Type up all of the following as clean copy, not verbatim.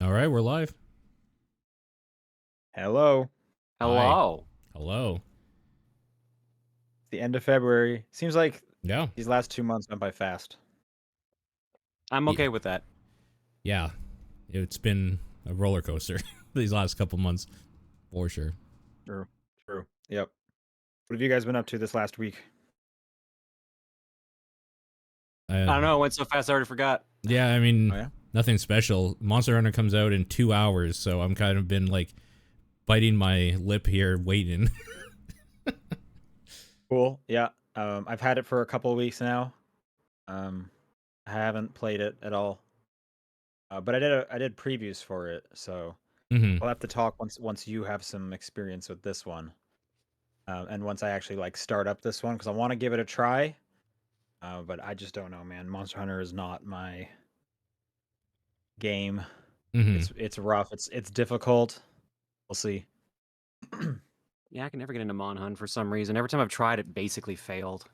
All right, we're live. Hello. Hi. Hello. Hello. It's the end of February. Seems like Yeah. these last 2 months went by fast. I'm Yeah. okay with that. Yeah. It's been a roller coaster these last couple months, for sure. True. True. Yep. What have you guys been up to this last week? I don't know. It went so fast I already forgot. Yeah, I mean, Oh yeah. nothing special. Monster Hunter comes out in 2 hours, so I'm kind of been like biting my lip here, waiting. Cool. Yeah. I've had it for a couple of weeks now. I haven't played it at all. But I did previews for it, so hmm we'll have to talk once you have some experience with this one. And once I actually like start up this one, because I want to give it a try. But I just don't know, man. Monster Hunter is not my game. hmm It's rough. It's difficult. We'll see. Yeah, I can never get into Mon Hun for some reason. Every time I've tried, it basically failed.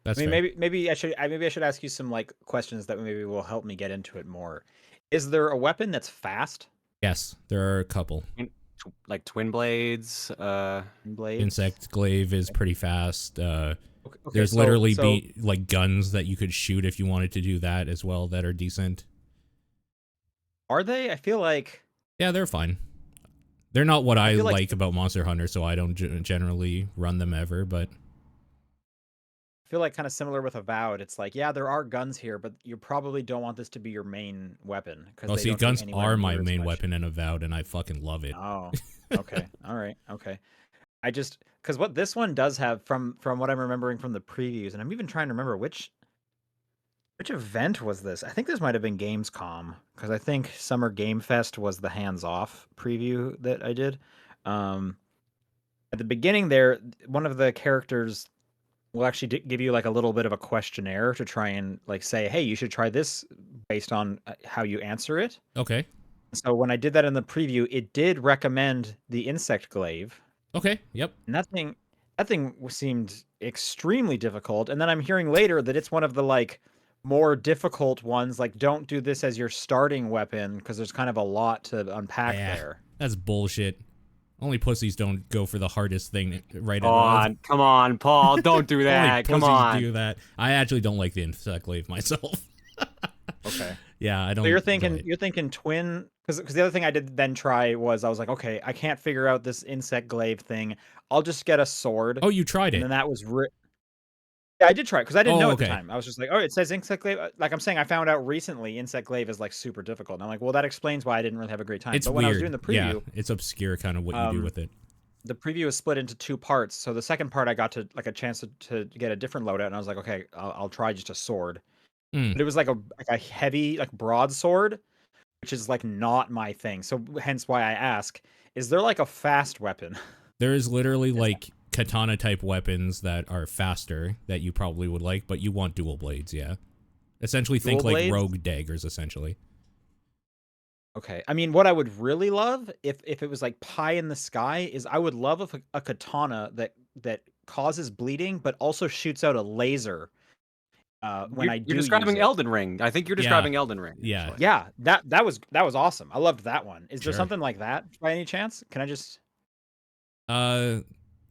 That's I mean, fair. maybe I should ask you some like questions that maybe will help me get into it more. Is there a weapon that's fast? Yes, there are a couple. Like Twin Blades. Blades. Insect Glaive is pretty fast. Okay, There's so literally like guns that you could shoot if you wanted to do that as well that are decent. are they? I feel like Yeah, they're fine. They're not what I I feel like like about Monster Hunter, so I don't generally run them ever, but kind of similar with Avowed. It's like, yeah, there are guns here, but you probably don't want this to be your main weapon because oh, they see, don't do guns anywhere are my near as main much. weapon in Avowed, and I fucking love it. Oh, okay. All right. Okay. I just because what this one does have from what I'm remembering from the previews, and I'm even trying to remember which event was this. I think this might have been Gamescom because I think Summer Game Fest was the hands-off preview that I did. Um, at the beginning there, one of the characters will actually give you like a little bit of a questionnaire to try and like say, hey, you should try this based on how you answer it. Okay. So when I did that in the preview, it did recommend the insect glaive. Okay. Yep. And that thing seemed extremely difficult. And then I'm hearing later that it's one of the like more difficult ones. Like, don't do this as your starting weapon because there's kind of a lot to unpack Yeah, there. that's bullshit. Only pussies don't go for the hardest thing right Come on, Paul. Don't do Only that. Come pussies on. do that. I actually don't like the insect glaive myself. Okay. Yeah, I don't. So you're enjoy thinking twin because the other thing I did then try was I was like, okay, I can't figure out this insect glaive thing. I'll just get a sword. Oh, you tried And then it. that was yeah, I did try it because I didn't Oh, know at the okay. time. I was just like, "Oh, it says insect glaive." Like I'm saying, I found out recently insect glaive is like super difficult. And I'm like, "Well, that explains why I didn't really have a great time." It's But when I was doing weird. the Yeah, preview, it's obscure kind of what you do um, with it. the preview is split into two parts. So the second part, I got to like a chance to get a different loadout, and I was like, "Okay, I'll try just a sword." Mm. But it was like a heavy like broadsword, which is like not my thing. So hence why I ask: is there like a fast weapon? There is literally Is that like katana type weapons that are faster that you probably would like, but you want dual blades. Yeah, essentially think dual like blades? rogue daggers. Essentially. Okay. I mean, what I would really love if it was like pie in the sky is I would love a katana that causes bleeding but also shoots out a laser when I You're do use describing it. Elden Ring. I think you're Yeah. describing Elden Ring, Yeah. actually. Yeah, that was awesome. I loved that one. Is there Sure. something like that by any chance? Can I just Uh,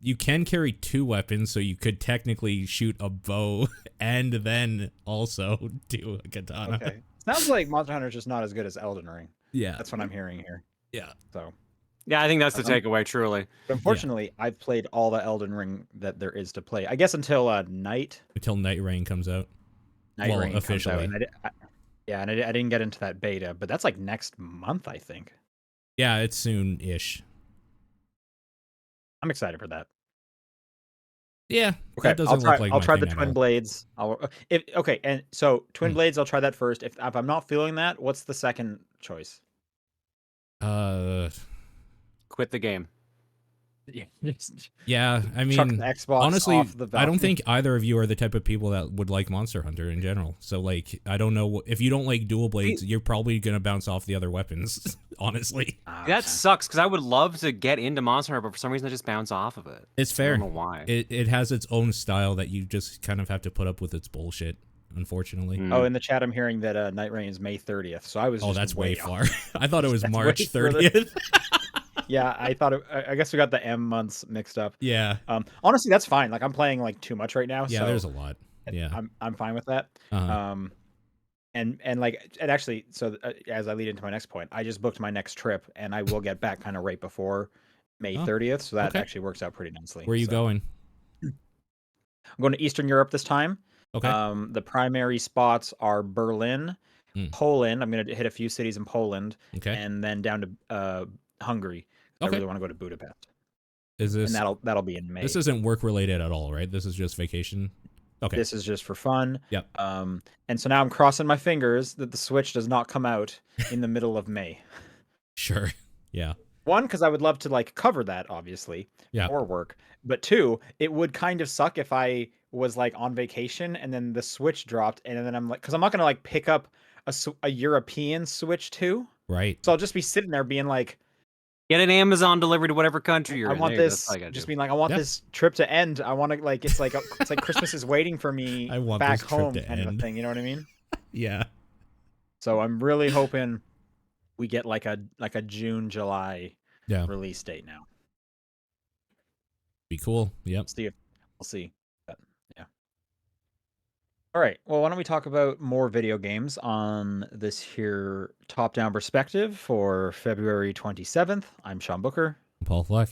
you can carry two weapons, so you could technically shoot a bow and then also do a katana. Okay. Sounds like Monster Hunter is just not as good as Elden Ring. Yeah. That's what I'm hearing here. Yeah. So, Yeah, I think that's the um, takeaway, truly. but Yeah. unfortunately, I've played all the Elden Ring that there is to play. I guess until Until Night Rain comes out. Night Well, Rain comes out, officially. and yeah, and I didn't get into that beta, but that's like next month, I think. Yeah, it's soon-ish. I'm excited for that. Yeah, Okay, that doesn't look like I'll my try the thing at twin all. blades. If okay, and so twin Hmm. blades, I'll try that first. If I'm not feeling that, what's the second choice? Uh, Quit the game. Yeah, yeah, I chuck mean, the Xbox honestly, off the I don't balcony. think either of you are the type of people that would like Monster Hunter in general. So, like, I don't know. If you don't like dual blades, you're probably going to bounce off the other weapons, honestly. That Okay. sucks, because I would love to get into Monster Hunter, but for some reason I just bounce off of it. It's I don't fair. know why. It has its own style that you just kind of have to put up with its bullshit. unfortunately. Oh, in the chat, I'm hearing that Night Rain is May 30th. So I was. Oh, just that's way off. far. I thought it was That's March way further. 30th. Yeah, I thought. I guess we got the M months mixed up. Yeah. Honestly, that's fine. Like I'm playing like too much right now. Yeah, so there's a lot. Yeah. I'm fine with that. Uh-huh. And actually, so as I lead into my next point, I just booked my next trip, and I will get back kind of right before May 30th. So that okay. actually works out pretty nicely. Where are you going? I'm going to Eastern Europe this time. Okay. The primary spots are Berlin, Poland. I'm going to hit a few cities in Poland, Okay. and then down to Hungary. I really want to go to Budapest. Is this? And that'll be in May. This isn't work related at all, right? This is just vacation. Okay. This is just for fun. Yep. And so now I'm crossing my fingers that the Switch does not come out in the middle of May. Sure. Yeah. One, because I would love to like cover that, obviously, for work. But two, it would kind of suck if I was like on vacation and then the Switch dropped, and then I'm like, because I'm not gonna like pick up a European Switch 2. Right. So I'll just be sitting there being like, get an Amazon delivery to whatever country you're in. I want this. Just being like, I want this trip to end. I want to like, it's like Christmas is waiting for me back home, kind of a thing. You know what I mean? Yeah. So I'm really hoping we get like a June, July release date now. Be cool. Yep. We'll see. But, yeah. All right. Well, why don't we talk about more video games on this here top-down perspective for February 27th. I'm Sean Booker. Paul Fleck.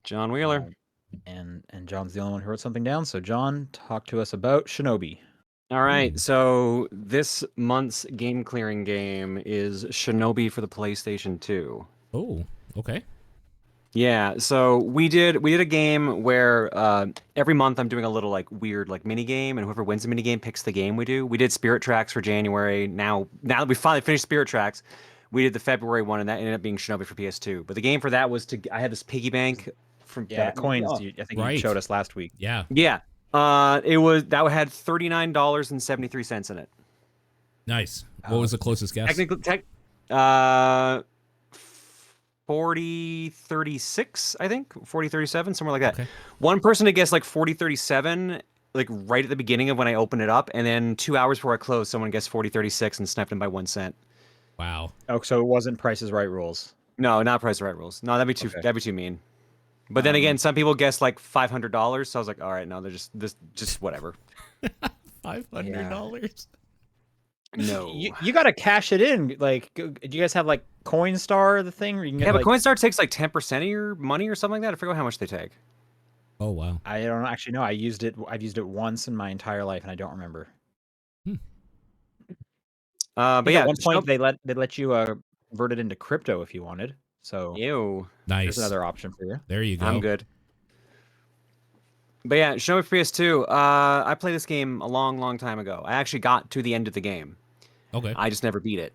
John Wheeler. And John's the only one who wrote something down. So John, talk to us about Shinobi. All right, so this month's game clearing game is Shinobi for the PlayStation 2. Oh, okay. Yeah, so we did a game where every month I'm doing a little like weird like mini game, and whoever wins the mini game picks the game we do. We did Spirit Tracks for January. Now that we finally finished Spirit Tracks, we did the February one, and that ended up being Shinobi for PS2. But the game for that was I had this piggy bank from the coins. I think you showed us last week. Yeah. Yeah. It had $39.73 in it. Nice. What was the closest guess? Technically, 4036, I think 4037, somewhere like that. Okay. One person had guessed like 4037, like right at the beginning of when I opened it up, and then 2 hours before I closed, someone guessed 4036 and sniped him by 1 cent. Wow. Oh, so it wasn't Price is Right rules. No, not Price is Right rules. No, that'd be too mean. But then again, some people guessed like $500, so I was like, all right, no, they're just whatever. $500. No, you got to cash it in. Like, do you guys have like Coinstar, the thing? Where you can get, but Coinstar takes like 10% of your money or something like that. I forget how much they take. Oh wow. I don't actually know. I've used it once in my entire life, and I don't remember. But yeah, at one point they let you convert it into crypto if you wanted. So nice. There's another option for you. There you go. I'm good. But yeah, Shinobi for PS2. I played this game a long time ago. I actually got to the end of the game. Okay. I just never beat it.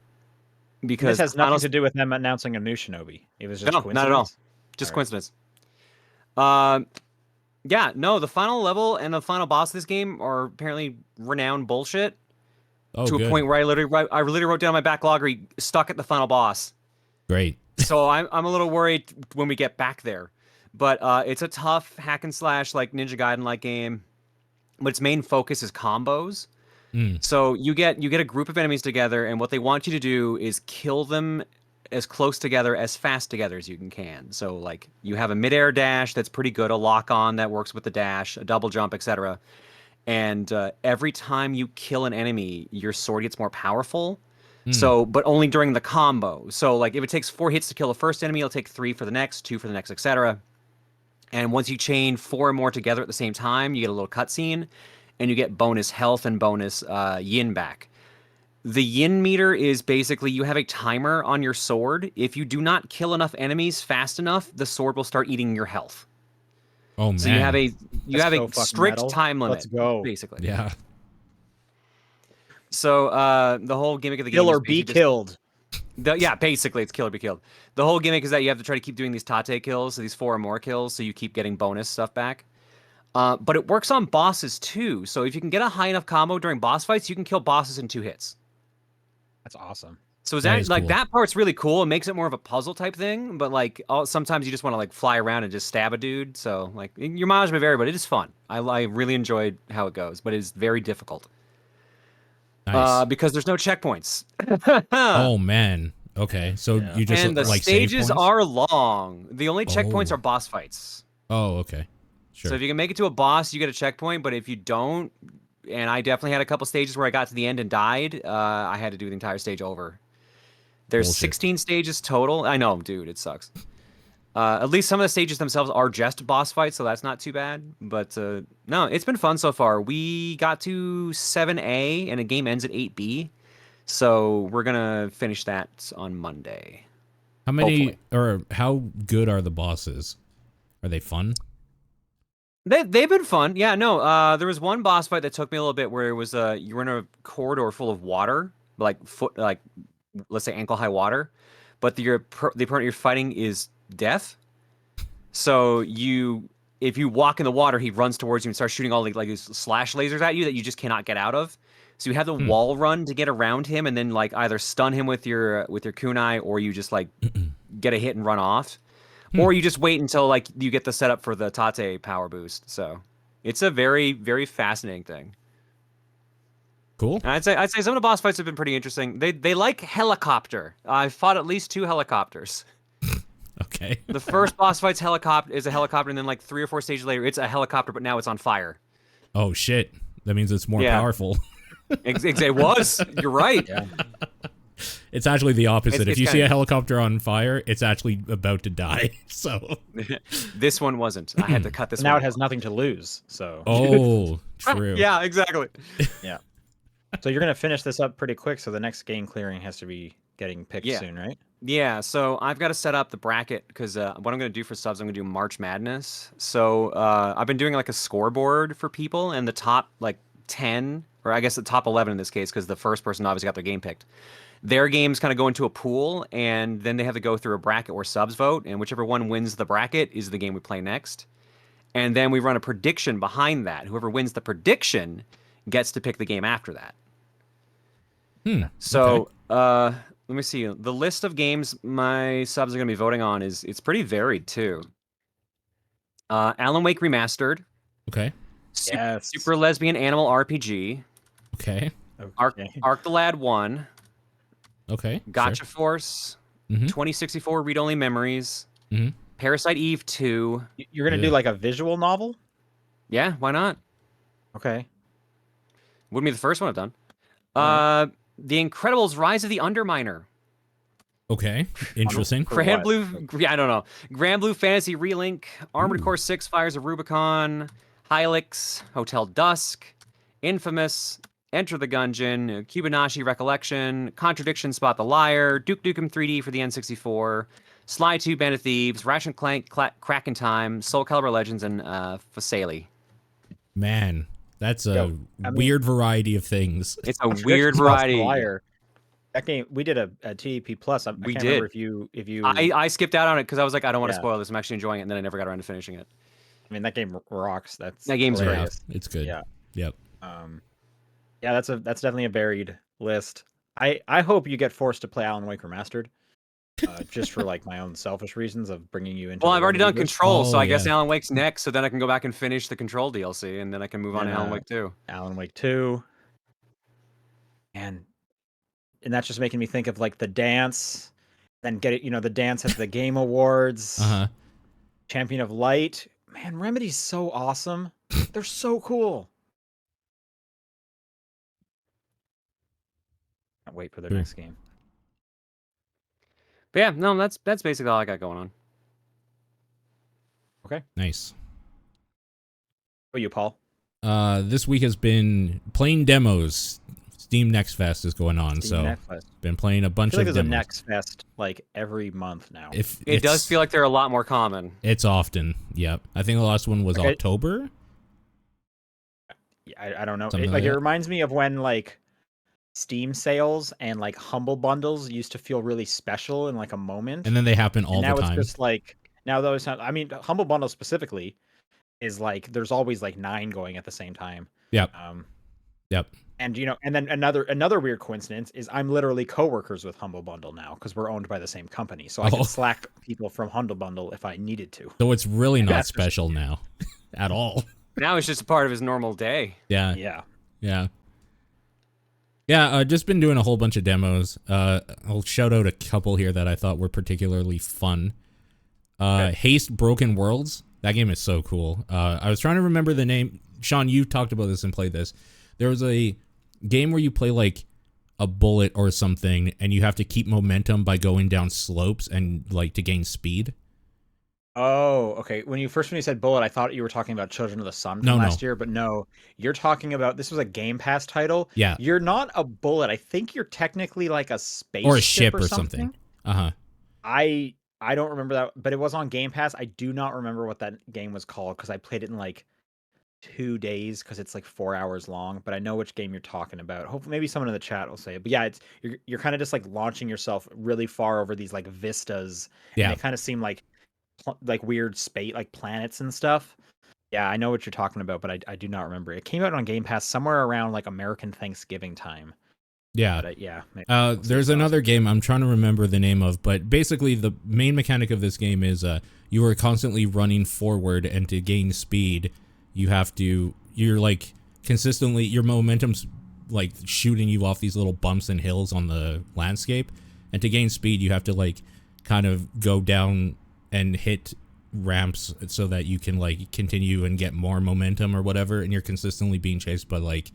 Because this has nothing to do with them announcing a new Shinobi. It was just coincidence. Not at all. Just coincidence. Yeah, no, the final level and the final boss of this game are apparently renowned bullshit. Oh, to a point where I literally wrote down my backlog stuck at the final boss. Great. So I'm a little worried when we get back there. But it's a tough hack and slash like Ninja Gaiden like game. But its main focus is combos. So you get a group of enemies together, and what they want you to do is kill them as close together, as fast together as you can. So like you have a midair dash that's pretty good, a lock on that works with the dash, a double jump, etc. And every time you kill an enemy, your sword gets more powerful. So, but only during the combo. So like if it takes 4 hits to kill the first enemy, it'll take 3 for the next, 2 for the next, etc. And once you chain 4 or more together at the same time, you get a little cutscene, and you get bonus health and bonus yin back. The yin meter is basically you have a timer on your sword. If you do not kill enough enemies fast enough, the sword will start eating your health. Oh man! So you have a strict metal. time limit. Let's go. Basically. Yeah. So the whole gimmick of the game kill is or be killed. Yeah, basically it's kill or be killed. The whole gimmick is that you have to try to keep doing these tate kills, so these 4 or more kills, so you keep getting bonus stuff back. But it works on bosses too. So if you can get a high enough combo during boss fights, you can kill bosses in 2 hits. That's awesome. So That is cool. that part's really cool. It makes it more of a puzzle type thing. But like sometimes you just want to like fly around and just stab a dude. So like your mileage may vary, but it is fun. I really enjoyed how it goes, but it is very difficult. Nice. Because there's no checkpoints. Oh man. Okay, so you just and the like save stages points? are long. The only checkpoints Oh. are boss fights. Oh, okay. Sure. So if you can make it to a boss, you get a checkpoint. But if you don't, and I definitely had a couple stages where I got to the end and died, I had to do the entire stage over. There's Bullshit. 16 stages total. I know, dude, it sucks. At least some of the stages themselves are just boss fights, so that's not too bad. But no, it's been fun so far. We got to 7A, and the game ends at 8B. So we're gonna finish that on Monday. How many Hopefully. or how good are the bosses? Are they fun? They've been fun. Yeah, no. There was one boss fight that took me a little bit where it was you were in a corridor full of water, like let's say ankle high water, but the opponent you're fighting is death. So if you walk in the water, he runs towards you and starts shooting all like these slash lasers at you that you just cannot get out of. So you have the wall run to get around him, and then like either stun him with your kunai, or you just like get a hit and run off, or you just wait until like you get the setup for the Tate power boost. So it's a very, very fascinating thing. Cool. And I'd say some of the boss fights have been pretty interesting. They like helicopter. I've fought at least 2 helicopters. Okay. The first boss fight's is a helicopter, and then like 3 or 4 stages later, it's a helicopter, but now it's on fire. Oh shit. That means it's more powerful. It was. You're right. Yeah. It's actually the opposite. If you see kinda... a helicopter on fire, it's actually about to die. So this one wasn't. I had to cut this now one. It has nothing to lose. So oh, true. Yeah, exactly. Yeah. So you're gonna finish this up pretty quick. So the next game clearing has to be getting picked soon, right? Yeah. So I've got to set up the bracket because what I'm gonna do for subs, I'm gonna do March Madness. So I've been doing like a scoreboard for people, and the top like 10, or I guess the top 11 in this case, because the first person obviously got their game picked. Their games kind of go into a pool, and then they have to go through a bracket where subs vote, and whichever one wins the bracket is the game we play next. And then we run a prediction behind that. Whoever wins the prediction gets to pick the game after that. So let me see. The list of games my subs are going to be voting on it's pretty varied too. Alan Wake Remastered. Okay. Super Lesbian Animal RPG. Okay. Arc the Lad 1. Okay. Gotcha Force. 2064 Read Only Memories. Parasite Eve 2. You're gonna do like a visual novel? Yeah, why not? Okay. Wouldn't be the first one I've done. The Incredibles Rise of the Underminer. Okay. Interesting. Grand Blue, I don't know. Grand Blue Fantasy Relink, Armored Core 6 Fires of Rubicon, Hylix, Hotel Dusk, Infamous, Enter the Gungeon, Kubanashi Recollection, Contradiction Spot the Liar, Duke Nukem 3D for the N64, Sly 2 Band of Thieves, Ratchet & Clank Crack in Time, Soul Calibur Legends, and Faceli. Man, that's a weird variety of things. It's a weird variety. That game, we did a TDP Plus. I can't remember if you. I skipped out on it because I was like, I don't want to spoil this. I'm actually enjoying it, and then I never got around to finishing it. I mean, that game rocks. That game's great. Yeah, it's good. Yeah. Yep. Yeah, that's definitely a varied list. I hope you get forced to play Alan Wake Remastered, just for like my own selfish reasons of bringing you into. Well, I've already done Control, so I guess Alan Wake's next. So then I can go back and finish the Control DLC, and then I can move on to Alan Wake 2. Alan Wake 2. And that's just making me think of like the dance, then get it, the dance at the Game Awards. Champion of Light. Man, Remedy's so awesome. They're so cool. Can't wait for their next game. But yeah, no, that's basically all I got going on. Okay. Nice. What are you, Paul? This week has been playing demos. Steam Next Fest is going on, been playing a bunch of there's demos. a Next Fest like every month now. It does feel like they're a lot more common. It's often, yep. I think the last one was October. I don't know. It reminds me of when like Steam sales and like Humble Bundles used to feel really special in like a moment, and then they happen all the time. Now it's just like those. I mean, Humble Bundle specifically is like there's always like 9 going at the same time. Yep. Yep. And and then another weird coincidence is I'm literally coworkers with Humble Bundle now because we're owned by the same company, so I can Slack people from Humble Bundle if I needed to. So it's really not special now, at all. Now it's just a part of his normal day. Yeah. Yeah. Yeah. Yeah, just been doing a whole bunch of demos. I'll shout out a couple here that I thought were particularly fun. Haste Broken Worlds. That game is so cool. I was trying to remember the name. Sean, you talked about this and played this. There was a game where you play like a bullet or something, and you have to keep momentum by going down slopes and like to gain speed. Oh, okay. When you said bullet, I thought you were talking about Children of the Sun from last year, but no, you're talking about, this was a Game Pass title. Yeah. You're not a bullet. I think you're technically like a spaceship or a ship or something. I don't remember that, but it was on Game Pass. I do not remember what that game was called because I played it in like 2 days because it's like 4 hours long, but I know which game you're talking about. Hopefully maybe someone in the chat will say it. But yeah, it's you're kind of just like launching yourself really far over these like vistas. Yeah. And they kind of seem like weird space, like planets and stuff. Yeah, I know what you're talking about, but I do not remember. It came out on Game Pass somewhere around like American Thanksgiving time. Yeah. But, yeah. There's another game I'm trying to remember the name of, but basically the main mechanic of this game is you are constantly running forward, and to gain speed, you're like consistently, your momentum's like shooting you off these little bumps and hills on the landscape, and to gain speed, you have to like kind of go down and hit ramps so that you can like continue and get more momentum or whatever, and you're consistently being chased by like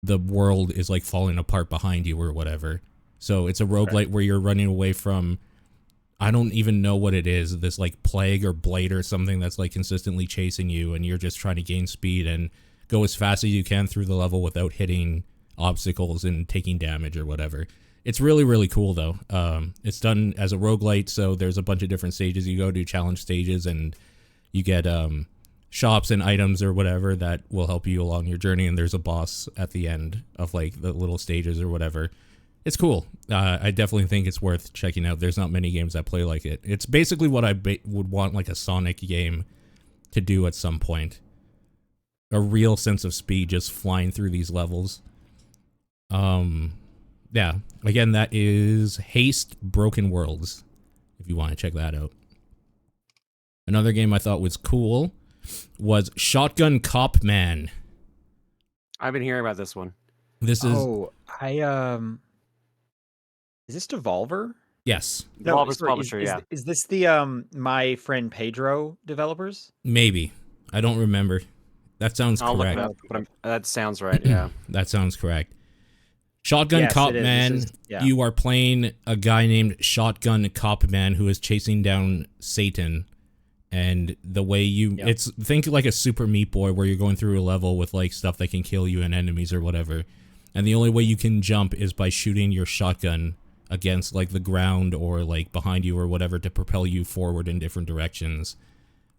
the world is like falling apart behind you or whatever. So it's a roguelite where you're running away from, I don't even know what it is, this like plague or blade or something that's like consistently chasing you, and you're just trying to gain speed and go as fast as you can through the level without hitting obstacles and taking damage or whatever. It's really, really cool, though. It's done as a roguelite, so there's a bunch of different stages. You go to challenge stages, and you get shops and items or whatever that will help you along your journey, and there's a boss at the end of, like, the little stages or whatever. It's cool. I definitely think it's worth checking out. There's not many games that play like it. It's basically what I would want, like, a Sonic game to do at some point. A real sense of speed just flying through these levels. Yeah, again, that is Haste Broken Worlds, if you want to check that out. Another game I thought was cool was Shotgun Cop Man. I've been hearing about this one. This is... Oh, is this Devolver? Yes. Devolver's publisher, yeah. Is this the My Friend Pedro developers? Maybe. I don't remember. That sounds correct. Look it up, but that sounds right, yeah. That sounds correct. Shotgun Cop Man, you are playing a guy named Shotgun Cop Man who is chasing down Satan, and the way it's, think like a Super Meat Boy where you're going through a level with like stuff that can kill you and enemies or whatever, and the only way you can jump is by shooting your shotgun against like the ground or like behind you or whatever to propel you forward in different directions.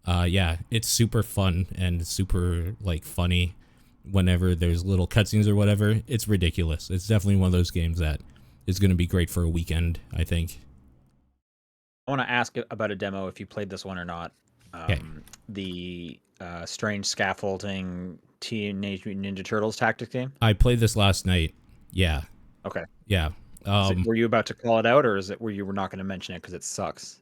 Yeah, it's super fun and super like funny. Whenever there's little cutscenes or whatever, it's ridiculous. It's definitely one of those games that is going to be great for a weekend, I think. I want to ask about a demo if you played this one or not. Okay. The Strange Scaffolding Teenage Mutant Ninja Turtles tactics game? I played this last night. Yeah. Okay. Yeah. Were you about to call it out, or is it where you were not going to mention it because it sucks?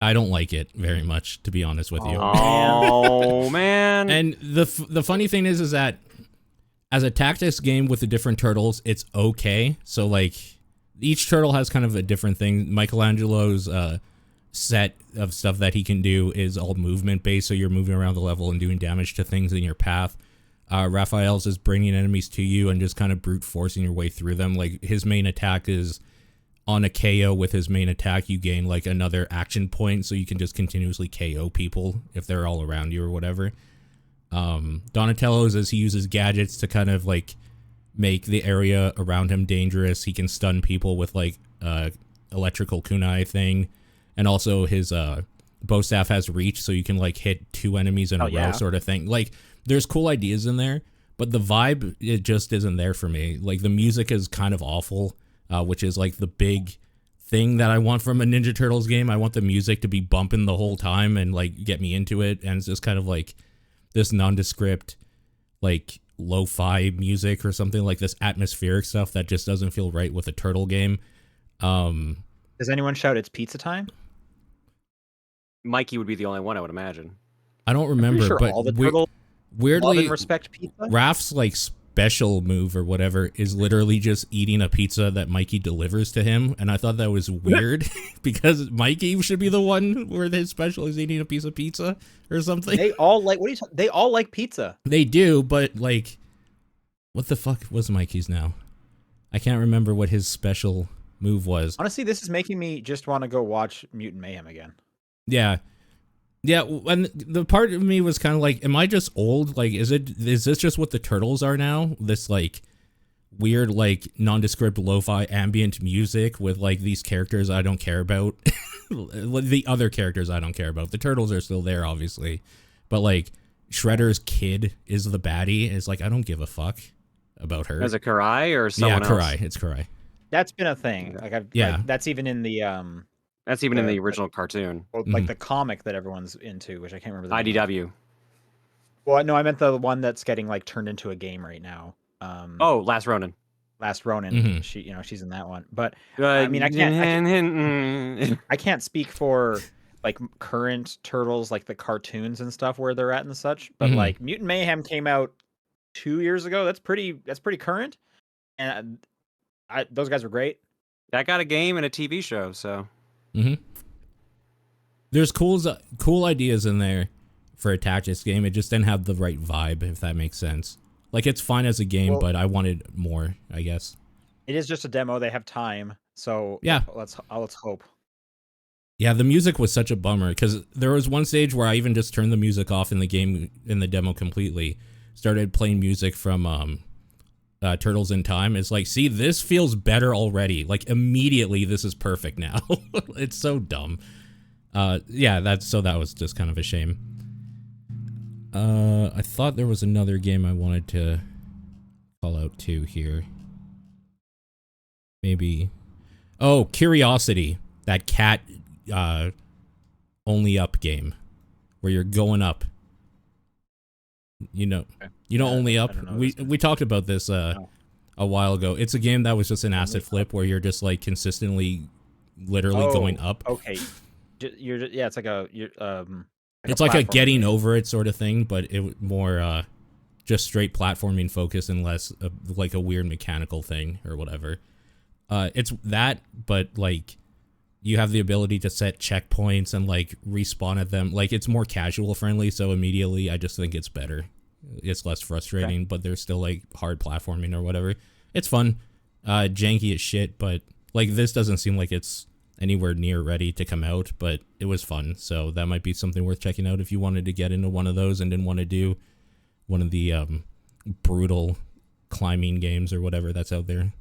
I don't like it very much, to be honest with you. Oh, man. And the funny thing is that as a tactics game with the different turtles, it's okay. So, like, each turtle has kind of a different thing. Michelangelo's set of stuff that he can do is all movement-based, so you're moving around the level and doing damage to things in your path. Raphael's is bringing enemies to you and just kind of brute forcing your way through them. Like, his main attack is... on a KO with his main attack, you gain like another action point, so you can just continuously KO people if they're all around you or whatever. Donatello's, as he uses gadgets to kind of like make the area around him dangerous. He can stun people with like electrical kunai thing, and also his bow staff has reach, so you can like hit 2 enemies in a row sort of thing. Like, there's cool ideas in there, but the vibe, it just isn't there for me. Like, the music is kind of awful. Which is like the big thing that I want from a Ninja Turtles game. I want the music to be bumping the whole time and like get me into it. And it's just kind of like this nondescript, like lo-fi music or something, like this atmospheric stuff that just doesn't feel right with a turtle game. Does anyone shout it's pizza time? Mikey would be the only one, I would imagine. I don't remember, sure but all the turtles weirdly, respect pizza. Raph's like special move or whatever is literally just eating a pizza that Mikey delivers to him, and I thought that was weird because Mikey should be the one where his special is eating a piece of pizza or something. They all like they all like pizza. They do, but like, what the fuck was Mikey's now? I can't remember what his special move was. Honestly, this is making me just want to go watch Mutant Mayhem again. Yeah. Yeah, and the part of me was kind of like, am I just old? Like, is this just what the Turtles are now? This, like, weird, like, nondescript lo-fi ambient music with, like, these characters I don't care about. The other characters I don't care about. The Turtles are still there, obviously. But, like, Shredder's kid is the baddie. It's like, I don't give a fuck about her. Is it Karai or someone else? Yeah, Karai. It's Karai. That's been a thing. Like, that's even in the That's even in the original cartoon. Well, like the comic that everyone's into, which I can't remember. The IDW. name. Well, no, I meant the one that's getting like turned into a game right now. Last Ronin. Last Ronin. She's in that one. But I mean, I can't speak for like current Turtles, like the cartoons and stuff where they're at and such. But like Mutant Mayhem came out 2 years ago. That's pretty current. And those guys were great. That got a game and a TV show, so. There's cool ideas in there for a Tactics game. It just didn't have the right vibe, if that makes sense. Like, it's fine as a game, but I wanted more, I guess. It is just a demo. They have time, so yeah. Let's hope. Yeah, the music was such a bummer because there was one stage where I even just turned the music off in the game in the demo completely. Started playing music from Turtles in Time. It's like, see, this feels better already. Like, immediately, this is perfect now. It's so dumb. Yeah, that was just kind of a shame. I thought there was another game I wanted to call out too here. Maybe. Oh, Curiosity. That cat only up game where you're going up. You know only up. We talked about this a while ago. It's a game that was just an asset flip where you're just like consistently, literally going up. Okay, it's like a it's like a getting over it sort of thing, but it more just straight platforming focus and less like a weird mechanical thing or whatever. It's that, but like you have the ability to set checkpoints and like respawn at them. Like it's more casual friendly, so immediately I just think it's better. It's less frustrating, but there's still like hard platforming or whatever. It's fun, janky as shit, but like this doesn't seem like it's anywhere near ready to come out, but it was fun. So that might be something worth checking out if you wanted to get into one of those and didn't want to do one of the brutal climbing games or whatever that's out there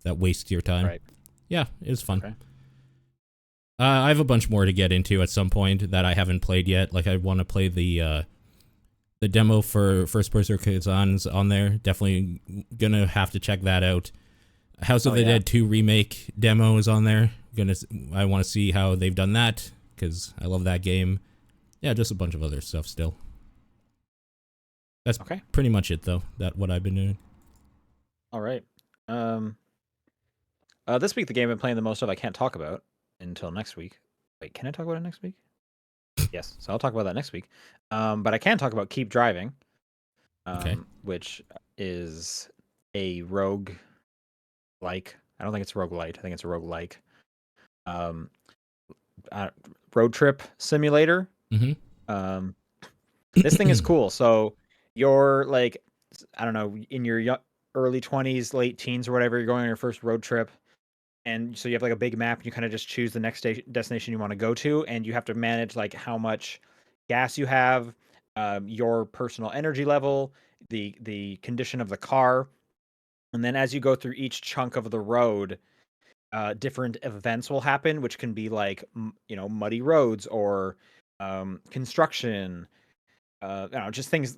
that wastes your time. Right. Yeah, it's fun. Okay. I have a bunch more to get into at some point that I haven't played yet. Like I want to play the demo for First Person Kazan's on there. Definitely gonna have to check that out. House of the Dead 2 remake demo is on there. I want to see how they've done that because I love that game. Yeah, just a bunch of other stuff still. That's pretty much it though. What I've been doing. All right. This week the game I've been playing the most of I can't talk about until next week. Wait, can I talk about it next week? Yes, so I'll talk about that next week. But I can talk about Keep Driving, which is a rogue like. I don't think it's roguelite. I think it's a roguelike. Road trip simulator. Mm-hmm. This thing is cool. So you're like, I don't know, in your early 20s, late teens or whatever, you're going on your first road trip. And so you have like a big map. You kind of just choose the next destination you want to go to. And you have to manage like how much gas you have, your personal energy level, the condition of the car. And then as you go through each chunk of the road, different events will happen, which can be like, muddy roads or construction, just things,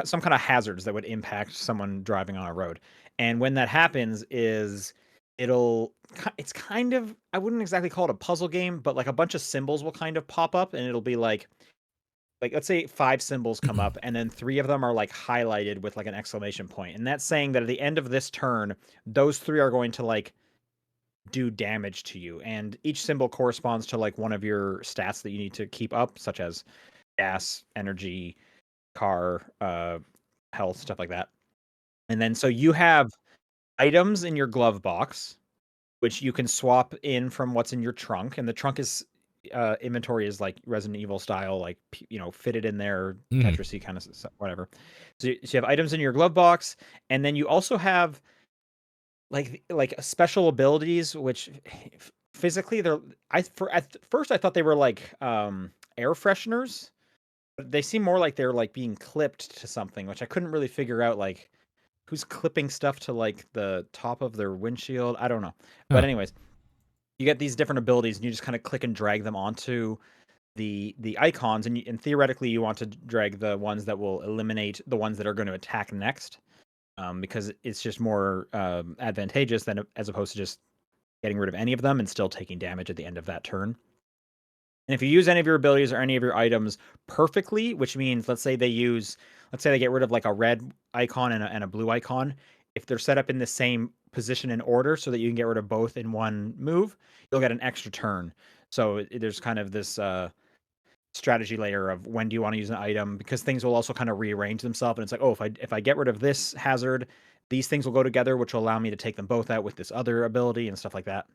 some kind of hazards that would impact someone driving on a road. And when that happens it's kind of, I wouldn't exactly call it a puzzle game, but like a bunch of symbols will kind of pop up and it'll be like let's say 5 symbols come up and then 3 of them are like highlighted with like an exclamation point. And that's saying that at the end of this turn, those 3 are going to like do damage to you. And each symbol corresponds to like one of your stats that you need to keep up, such as gas, energy, car, health, stuff like that. And then so you have items in your glove box, which you can swap in from what's in your trunk, and the trunk is inventory is like Resident Evil style, like fitted in there, Tetrisy kind of whatever. So you have items in your glove box, and then you also have like special abilities, which physically they're at first I thought they were like air fresheners, but they seem more like they're like being clipped to something, which I couldn't really figure out, like who's clipping stuff to like the top of their windshield. I don't know. But anyways, you get these different abilities and you just kind of click and drag them onto the icons, and theoretically you want to drag the ones that will eliminate the ones that are going to attack next, because it's just more advantageous than as opposed to just getting rid of any of them and still taking damage at the end of that turn. And if you use any of your abilities or any of your items perfectly, which means let's say they get rid of like a red icon and a blue icon, if they're set up in the same position and order so that you can get rid of both in one move, you'll get an extra turn. So there's kind of this strategy layer of when do you want to use an item, because things will also kind of rearrange themselves, and it's like, oh, if I get rid of this hazard, these things will go together, which will allow me to take them both out with this other ability and stuff like that.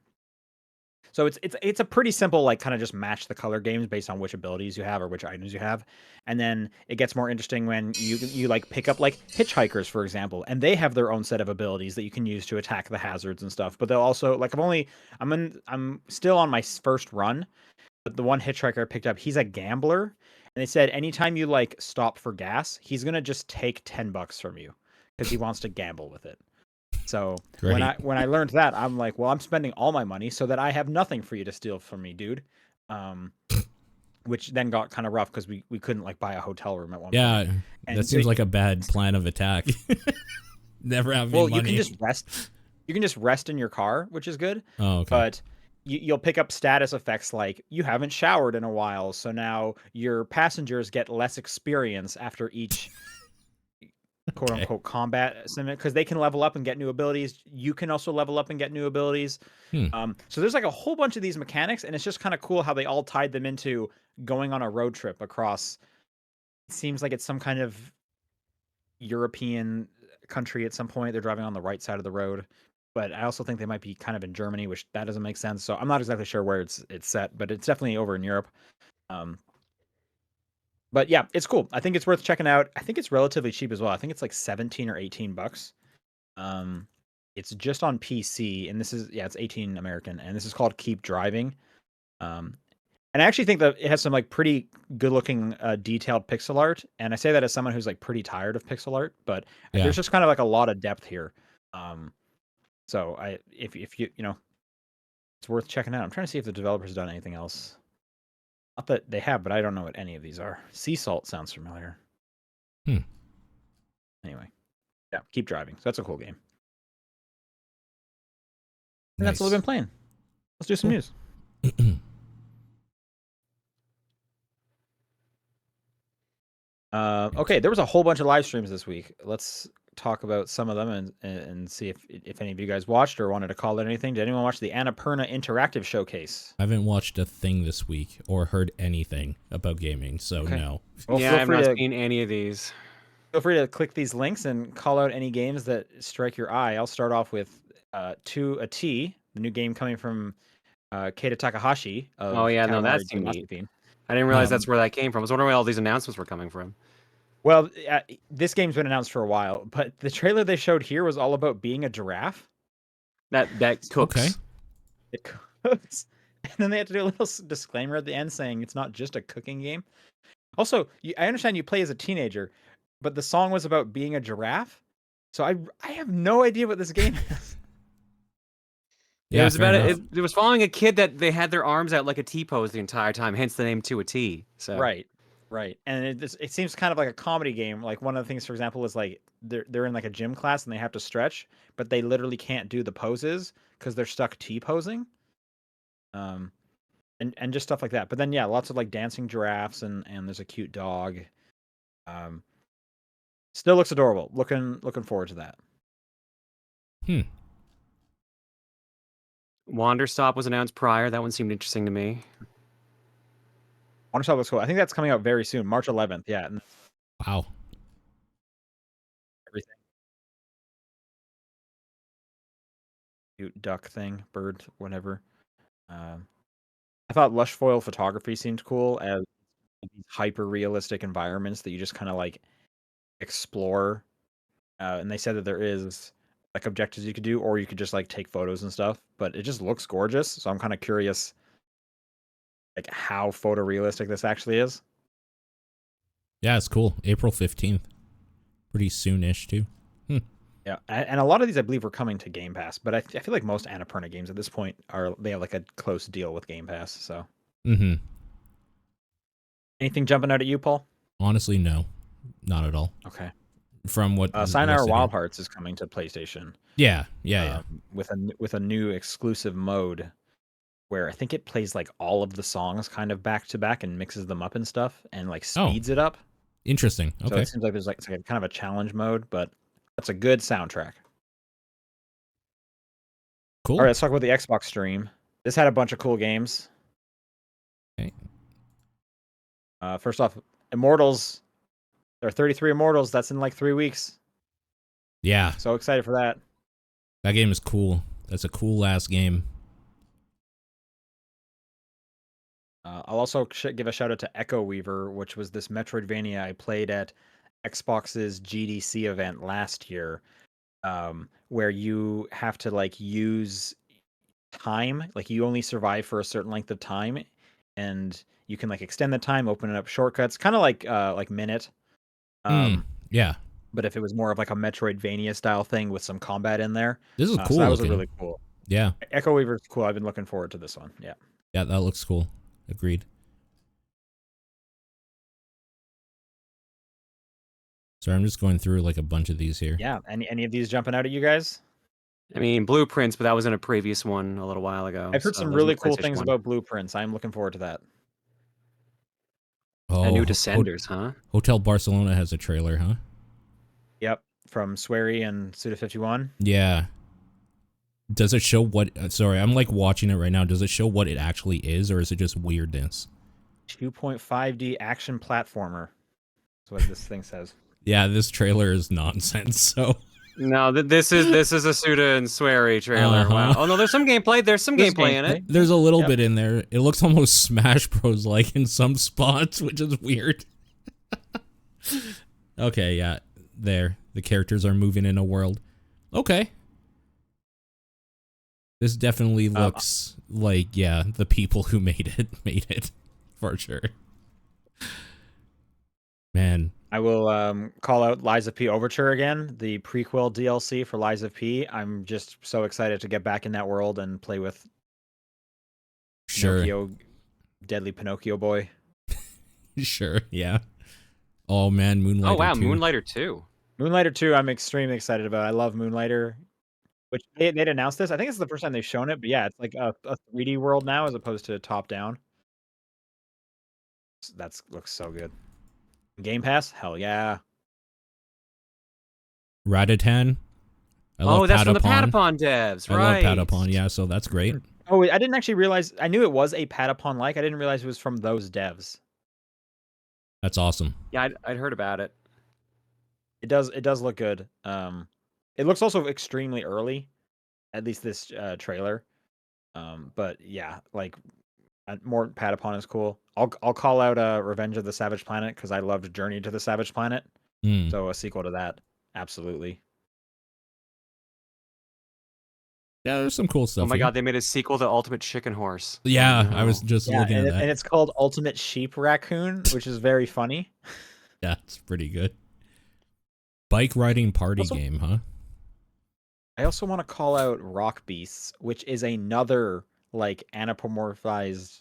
So it's a pretty simple, like, kind of just match the color games based on which abilities you have or which items you have. And then it gets more interesting when you like pick up like hitchhikers, for example, and they have their own set of abilities that you can use to attack the hazards and stuff. But they'll also, like, I'm still on my first run, but the one hitchhiker I picked up, he's a gambler, and they said anytime you like stop for gas, he's gonna just take $10 from you because he wants to gamble with it. So Great. when I learned that, I'm like, well, I'm spending all my money so that I have nothing for you to steal from me, dude. Which then got kind of rough because we couldn't like buy a hotel room at one point. Yeah, that seems like a bad plan of attack. Never having money. You can just rest. You can just rest in your car, which is good. Oh, okay. But you'll pick up status effects like you haven't showered in a while, so now your passengers get less experience after each quote unquote combat simulator, because they can level up and get new abilities. You can also level up and get new abilities. So there's like a whole bunch of these mechanics, and it's just kind of cool how they all tied them into going on a road trip across. It seems like it's some kind of European country at some point. They're driving on the right side of the road, but I also think they might be kind of in Germany, which that doesn't make sense. So I'm not exactly sure where it's set, but it's definitely over in Europe. But yeah, it's cool. I think it's worth checking out. I think it's relatively cheap as well. I think it's like $17 or $18. It's just on PC, and it's 18 American, and this is called Keep Driving. And I actually think that it has some like pretty good looking detailed pixel art. And I say that as someone who's like pretty tired of pixel art, but there's just kind of like a lot of depth here. So if you it's worth checking out. I'm trying to see if the developer's done anything else. Not that they have, but I don't know what any of these are. Sea Salt sounds familiar. Anyway, yeah, Keep Driving. So that's a cool game. And that's what we've been playing. Let's do some news. Okay, there was a whole bunch of live streams this week. Let's talk about some of them and see if any of you guys watched or wanted to call it anything. Did anyone watch the Annapurna Interactive Showcase? I haven't watched a thing this week or heard anything about gaming, so no. Well, yeah, I've not seen any of these. Feel free to click these links and call out any games that strike your eye. I'll start off with To a T, the new game coming from Keita Takahashi. Oh yeah, no, that's neat. I didn't realize that's where that came from. I was wondering where all these announcements were coming from. Well, this game's been announced for a while, but the trailer they showed here was all about being a giraffe. That cooks. Okay. It cooks. And then they had to do a little disclaimer at the end saying it's not just a cooking game. Also, I understand you play as a teenager, but the song was about being a giraffe. So I have no idea what this game is. Yeah, it was about it was following a kid that they had their arms out like a T pose the entire time, hence the name To a T. So Right. And it seems kind of like a comedy game. Like one of the things, for example, is like they're in like a gym class and they have to stretch, but they literally can't do the poses because they're stuck T posing. And just stuff like that. But then lots of like dancing giraffes and there's a cute dog. Still looks adorable. Looking forward to that. Wanderstop was announced prior. That one seemed interesting to me. Wanderstop looks cool. I think that's coming out very soon, March 11th. Yeah. Wow. Everything. cute duck thing, bird, whatever. I thought lush foil photography seemed cool as these hyper realistic environments that you just kind of like explore. And they said that there is like objectives you could do, or you could just like take photos and stuff. But it just looks gorgeous, so I'm kind of curious, like how photorealistic this actually is. Yeah, it's cool. April 15th, pretty soonish too. Yeah, and a lot of these I believe are coming to Game Pass, but I feel like most Annapurna games at this point they have like a close deal with Game Pass. So, anything jumping out at you, Paul? Honestly, no, not at all. Okay. From what Sayonara Wild Hearts is coming to PlayStation. Yeah. With a new exclusive mode where I think it plays like all of the songs kind of back to back and mixes them up and stuff and like speeds it up. Interesting. Okay. So it seems like there's like it's like kind of a challenge mode, but that's a good soundtrack. Cool. All right, let's talk about the Xbox stream. This had a bunch of cool games. Okay. First off, Immortals. There are 33 Immortals. That's in like 3 weeks. Yeah. So excited for that. That game is cool. That's a cool last game. I'll also give a shout out to Echo Weaver, which was this Metroidvania I played at Xbox's GDC event last year, where you have to like use time, like you only survive for a certain length of time, and you can like extend the time, open up shortcuts, kind of like Minute. Yeah. But if it was more of like a Metroidvania style thing with some combat in there, this is cool. So that was really cool. Yeah. Echo Weaver's cool. I've been looking forward to this one. Yeah. Yeah, that looks cool. Agreed. Sorry, I'm just going through like a bunch of these here. Yeah. Any of these jumping out at you guys? I mean, Blueprints, but that was in a previous one a little while ago. I've heard some really cool things about Blueprints. I'm looking forward to that. A new Descenders, huh? Hotel Barcelona has a trailer, huh? Yep, from Swery and Suda51. Yeah. Does it show what... sorry, I'm like watching it right now. Does it show what it actually is, or is it just weirdness? 2.5D action platformer. That's what this thing says. Yeah, this trailer is nonsense, so... No, this is a Suda and Swery trailer. Wow. Oh no, there's some gameplay. There's some gameplay in it. There's a little bit in there. It looks almost Smash Bros. Like in some spots, which is weird. Okay, yeah. There. The characters are moving in a world. Okay. This definitely looks like, yeah, the people who made it. For sure. Man. I will call out Lies of P Overture again, the prequel DLC for Lies of P. I'm just so excited to get back in that world and play with Pinocchio, Deadly Pinocchio boy. Sure, yeah. Oh man, Moonlighter 2. Oh wow, Moonlighter 2. Moonlighter 2, I'm extremely excited about. I love Moonlighter. Which they'd announced this. I think it's the first time they've shown it, but yeah, it's like a 3D world now as opposed to top down. That looks so good. Game Pass? Hell yeah. Ratatan. Oh, that's from the Patapon devs, right? I love Patapon, yeah, so that's great. Oh, I didn't actually realize. I knew it was a Patapon-like. I didn't realize it was from those devs. That's awesome. Yeah, I'd heard about it. It does look good. It looks also extremely early, at least this trailer. But yeah, like more Patapon is cool. I'll call out Revenge of the Savage Planet because I loved Journey to the Savage Planet. So a sequel to that, absolutely. Yeah, there's some cool stuff. Oh my god, they made a sequel to Ultimate Chicken Horse. Yeah, I was just looking at that. And it's called Ultimate Sheep Raccoon, which is very funny. Yeah, it's pretty good. Bike riding party game, huh? I also want to call out Rock Beasts, which is another like anthropomorphized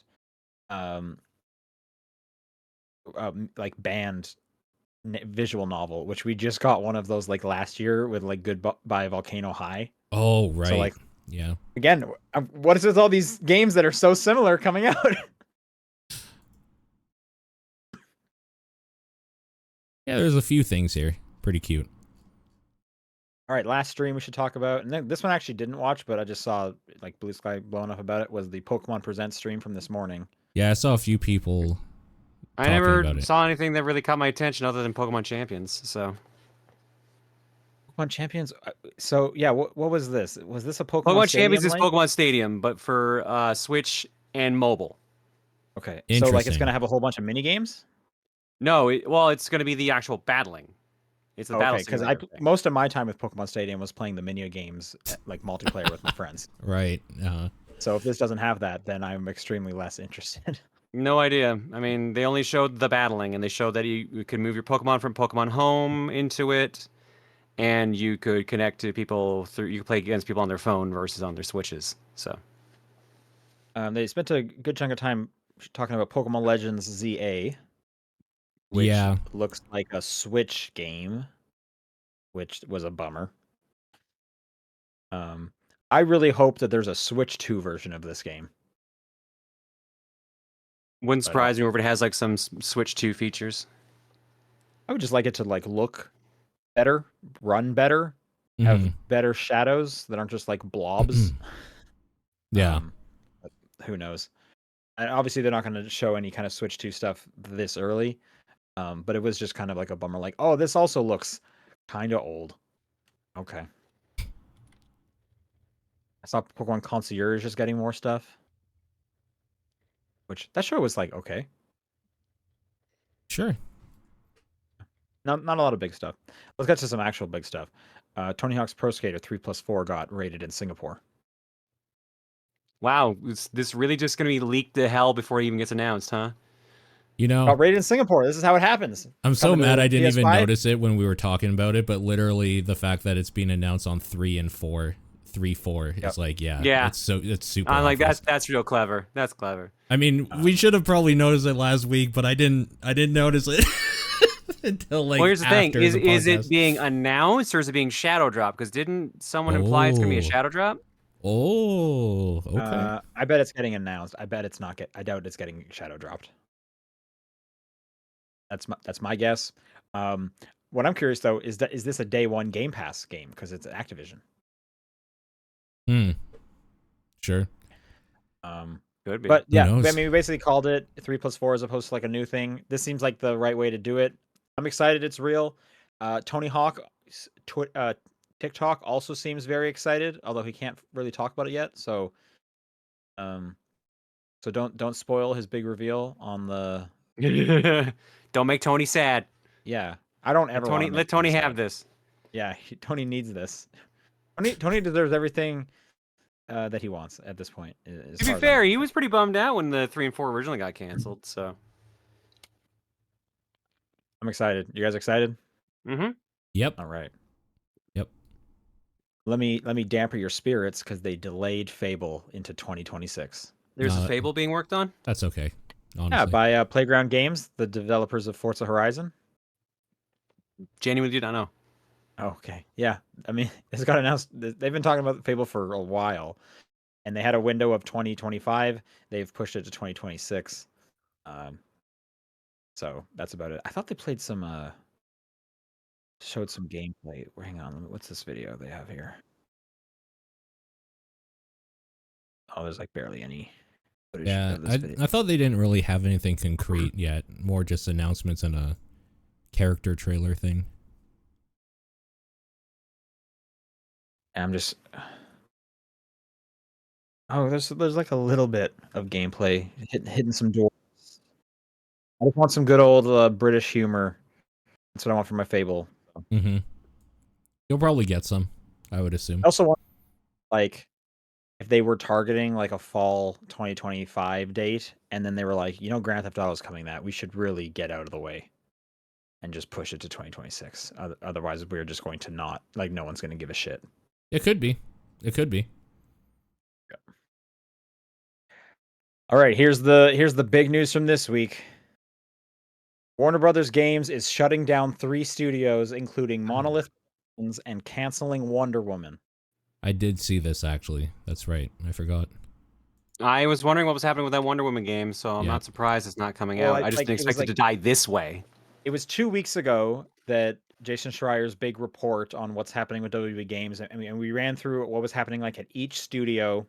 like band visual novel, which we just got one of those like last year with like Goodbye Volcano High. Oh, right. So like, yeah. Again, what is with all these games that are so similar coming out? Yeah, there's a few things here. Pretty cute. All right, last stream we should talk about, and this one I actually didn't watch, but I just saw like Blue Sky blowing up about it, was the Pokemon Presents stream from this morning. Yeah, I saw a few people. I never saw anything that really caught my attention other than Pokemon Champions, so. Pokemon Champions. So yeah, what was this? Was this a Pokemon Pokemon Stadium Champions is like? Pokemon Stadium, but for Switch and mobile. Okay, so like it's Interesting. gonna have a whole bunch of mini games. No, well, it's going to be the actual battling. It's a battle Okay, because simulator thing. most of my time with Pokemon Stadium was playing the mini games like multiplayer with my friends. Right. So if this doesn't have that, then I'm extremely less interested. No idea. I mean, they only showed the battling, and they showed that you could move your Pokemon from Pokemon Home into it, and you could connect to people through. You could play against people on their phone versus on their Switches. So They spent a good chunk of time talking about Pokemon Legends ZA, which Yeah. looks like a Switch game, which was a bummer. I really hope that there's a Switch 2 version of this game. wouldn't But, surprise me if it has like some Switch 2 features. I would just like it to like look better, run better, have Mhm. better shadows that aren't just like blobs. Yeah. But who knows? And obviously, they're not going to show any kind of Switch 2 stuff this early. But it was just kind of like a bummer. Like, oh, this also looks kind of old. Okay. I saw Pokemon Concierge is getting more stuff. Which that show was like okay. Sure. Not a lot of big stuff. Let's get to some actual big stuff. Tony Hawk's Pro Skater 3+4 got rated in Singapore. Wow, is this really just going to be leaked to hell before it even gets announced, huh? You know, Got rated in Singapore. This is how it happens. I'm so Coming to mad I didn't even PS5. notice it when we were talking about it, but literally the fact that it's being announced on 3 and 4, 3-4 Yep. is like, yeah, Yeah. it's super. I'm like, obvious. that's real clever. That's clever. I mean, we should have probably noticed it last week, but I didn't notice it until like. Well, here's the thing: after is the it podcast. being announced or is it being shadow dropped? Because didn't someone imply it's going to be a Oh. shadow drop? Oh, okay. I bet it's getting announced. I bet it's not I doubt it's getting shadow dropped. That's my guess. What I'm curious though is this a day one Game Pass game because it's Activision. Sure. Could be. But yeah, knows? I mean, we basically called it 3+4 as opposed to like a new thing. This seems like the right way to do it. I'm excited it's real. Tony Hawk TikTok also seems very excited, although he can't really talk about it yet. So don't spoil his big reveal on the. Don't make Tony sad. Yeah, I don't ever want to Let Tony have sad. this. Yeah, Tony needs this. Tony deserves everything that he wants at this point. To be fair, he was pretty bummed out when the 3 and 4 originally got canceled. So I'm excited. You guys excited? Mm-hmm. Yep. All right. Yep. Let me damper your spirits because they delayed Fable into 2026. There's a Fable being worked on. That's okay. Honestly. Yeah, by Playground Games, the developers of Forza Horizon. Genuinely did not know. Okay. Yeah. I mean, it's got announced. They've been talking about Fable for a while, and they had a window of 2025. They've pushed it to 2026. So that's about it. I thought they played some. Showed some gameplay. Hang on. What's this video they have here? Oh, there's like barely any footage Yeah, of this video. I thought they didn't really have anything concrete yet. More just announcements and a character trailer thing. I'm just. Oh, there's like a little bit of gameplay hitting some doors. I just want some good old British humor. That's what I want for my Fable. Mm-hmm. You'll probably get some, I would assume. I also want, like, if they were targeting like a fall 2025 date, and then they were like, Grand Theft Auto is coming, that we should really get out of the way and just push it to 2026. Otherwise, we're just going to not, like, no one's going to give a shit. It could be. It could be. Yeah. All right, here's the big news from this week. Warner Brothers Games is shutting down 3 studios, including Monolith and canceling Wonder Woman. I did see this, actually. That's right. I forgot. I was wondering what was happening with that Wonder Woman game, so I'm not surprised it's not coming out. I just didn't expect it to die this way. It was 2 weeks ago that Jason Schreier's big report on what's happening with WB Games, and we ran through what was happening like at each studio,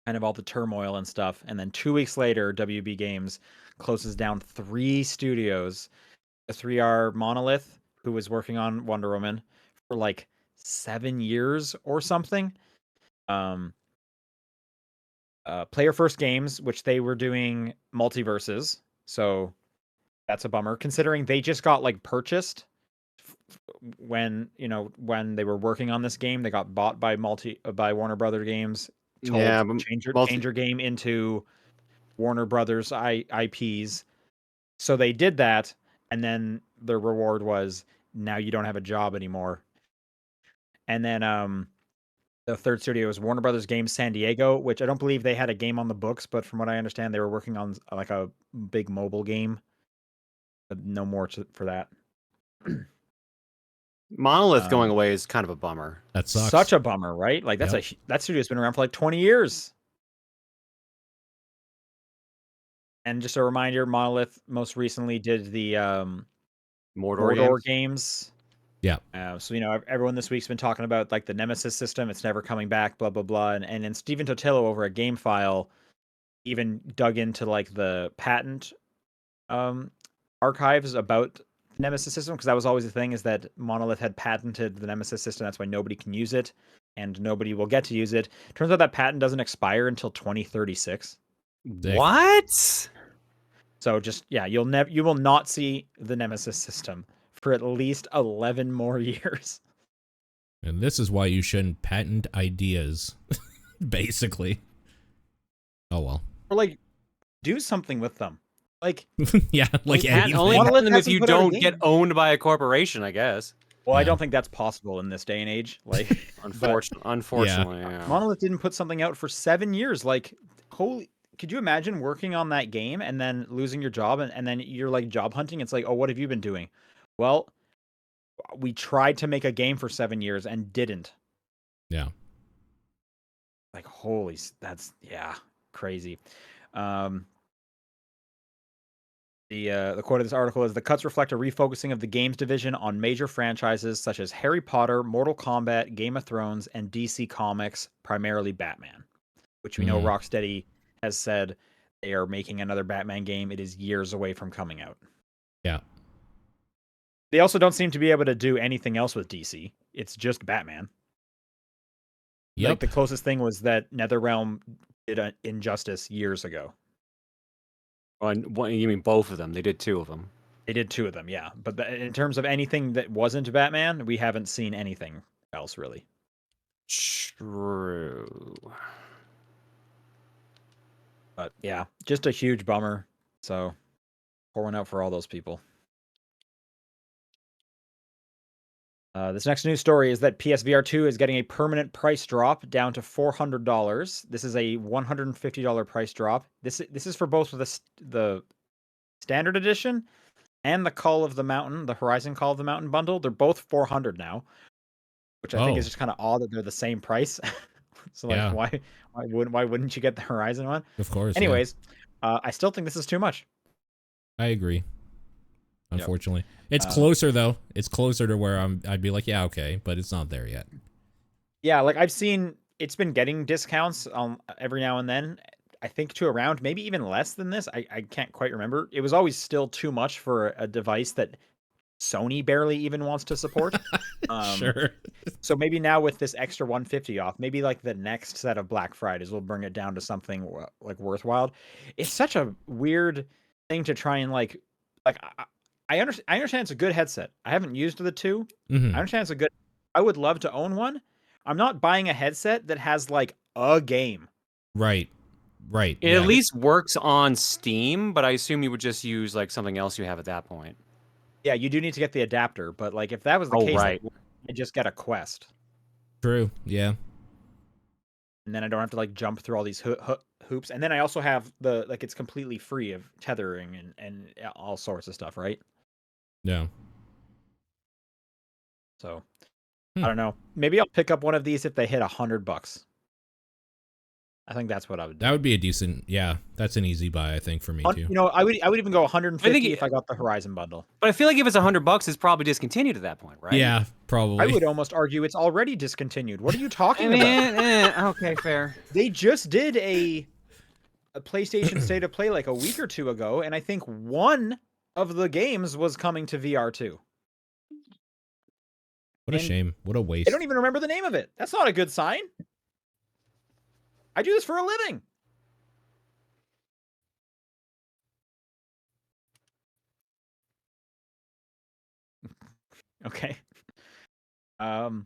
kind of all the turmoil and stuff. And then 2 weeks later, WB Games closes down 3 studios. The 3 are Monolith, who was working on Wonder Woman, for like 7 years or something. Player First Games, which they were doing multiverses, so that's a bummer considering they just got like purchased when they were working on this game. They got bought by Warner Brother Games, told Yeah, change your game into Warner Brothers IPs. So they did that, and then the reward was now you don't have a job anymore. And then the third studio is Warner Brothers Games San Diego, which I don't believe they had a game on the books, but from what I understand, they were working on like a big mobile game. But no more for that. Monolith going away is kind of a bummer. That sucks. Such a bummer, right? Like that studio's been around for like 20 years. And just a reminder, Monolith most recently did the Mordor games. Yeah. So everyone this week's been talking about like the Nemesis system. It's never coming back. Blah blah blah. And then Stephen Totillo over at GameFile even dug into like the patent archives about the Nemesis system, because that was always the thing, is that Monolith had patented the Nemesis system. That's why nobody can use it, and nobody will get to use it. Turns out that patent doesn't expire until 2036. What? So just you will not see the Nemesis system for at least 11 more years. And this is why you shouldn't patent ideas, basically. Oh well. Or like do something with them. Like yeah, like anything. Only patent them if you don't get owned by a corporation, I guess. Well, I don't think that's possible in this day and age. Like unfortunately, yeah. Monolith didn't put something out for 7 years. Like, could you imagine working on that game and then losing your job and then you're like job hunting? It's like, oh, what have you been doing? Well, we tried to make a game for 7 years and didn't. Yeah. Like, that's crazy. The quote of this article is, the cuts reflect a refocusing of the games division on major franchises such as Harry Potter, Mortal Kombat, Game of Thrones, and DC Comics, primarily Batman, which we know Rocksteady has said they are making another Batman game. It is years away from coming out. Yeah. They also don't seem to be able to do anything else with DC. It's just Batman. Yep. Like the closest thing was that NetherRealm did an Injustice years ago. You mean both of them? They did 2 of them. They did 2 of them, yeah. But in terms of anything that wasn't Batman, we haven't seen anything else really. True. But yeah, just a huge bummer. So pour one out for all those people. This next news story is that PSVR 2 is getting a permanent price drop down to $400. This is a $150 price drop. This is for both the standard edition and the Call of the Mountain, the Horizon Call of the Mountain bundle. They're both $400 now, which I think is just kind of odd that they're the same price. So like, why wouldn't you get the Horizon one? Of course. Anyways, I still think this is too much. I agree. Unfortunately, it's closer though. It's closer to where I'd be like, yeah, okay, but it's not there yet. Yeah, like I've seen it's been getting discounts every now and then. I think to around maybe even less than this. I can't quite remember. It was always still too much for a device that Sony barely even wants to support. Sure. So maybe now with this extra 150 off, maybe like the next set of Black Fridays will bring it down to something like worthwhile. It's such a weird thing to try and like I understand it's a good headset. I haven't used the 2. Mm-hmm. I understand it's a good. I would love to own one. I'm not buying a headset that has like a game. Right. It at least works on Steam, but I assume you would just use like something else you have at that point. Yeah, you do need to get the adapter, but like if that was the case, right. I just get a Quest. True. Yeah. And then I don't have to like jump through all these hoops. And then I also have it's completely free of tethering and all sorts of stuff, right? Yeah. So I don't know. Maybe I'll pick up one of these if they hit $100. I think that's what I would do. That would be a decent, that's an easy buy, I think, for me too. I would even go 150 if I got the Horizon bundle. But I feel like if it's $100, it's probably discontinued at that point, right? Yeah, probably. I would almost argue it's already discontinued. What are you talking about? Okay, fair. They just did a PlayStation State of Play like a week or 2 ago, and I think one of the games was coming to VR 2. What a And shame. What a waste. I don't even remember the name of it. That's not a good sign. I do this for a living. Okay. All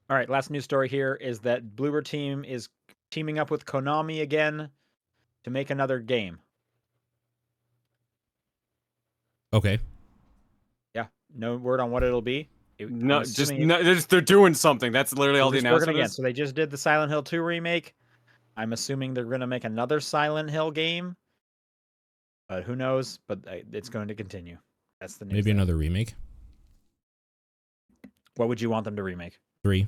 right, last news story here is that Bloober Team is teaming up with Konami again to make another game. Okay. Yeah, no word on what it'll be. No, they're doing something. That's literally all the announcement is. So they just did the Silent Hill 2 remake. I'm assuming they're going to make another Silent Hill game. But who knows? But it's going to continue. That's the news. Maybe another remake. What would you want them to remake? 3.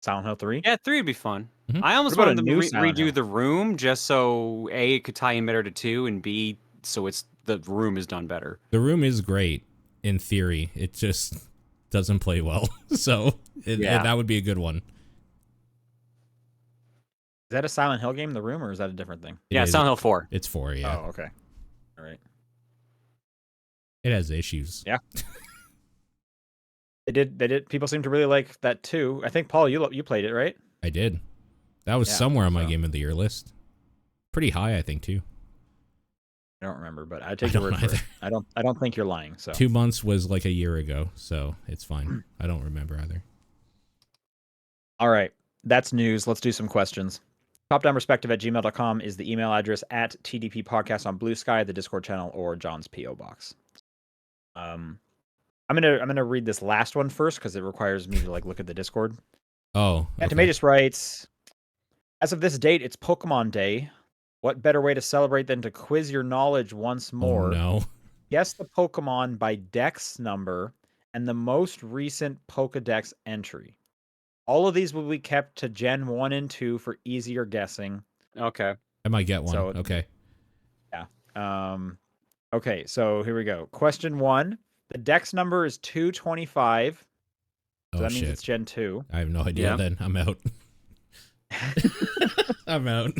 Silent Hill 3? Yeah, 3 would be fun. Mhm. I almost What about wanted a them new to Silent Hill? redo the room just so A, it could tie in better to 2, and B, so it's the room is done better. The room is great in theory. It just doesn't play well. So that would be a good one. Is that a Silent Hill game, The Room, or is that a different thing? Yeah, Silent Hill 4. It's 4, yeah. Oh, okay. All right. It has issues. Yeah. They did. People seem to really like that too. I think, Paul, you played it, right? I did. That was somewhere on my Game of the Year list. Pretty high, I think, too. I don't remember, but I take your word for it. I don't think you're lying. So 2 months was like a year ago, so it's fine. I don't remember either. All right. That's news. Let's do some questions. topdownperspective@gmail.com is the email address, at TDP Podcast on Blue Sky, the Discord channel, or John's P.O. Box. I'm gonna read this last one first because it requires me to look at the Discord. Oh. And Tomatus writes, as of this date, it's Pokemon Day. What better way to celebrate than to quiz your knowledge once more? Oh, no. Guess the Pokemon by Dex number and the most recent Pokedex entry. All of these will be kept to Gen 1 and 2 for easier guessing. Okay. I might get one. So, okay. Yeah. Okay, so here we go. Question 1. The Dex number is 225. So that means it's Gen 2. I have no idea then. I'm out. I'm out.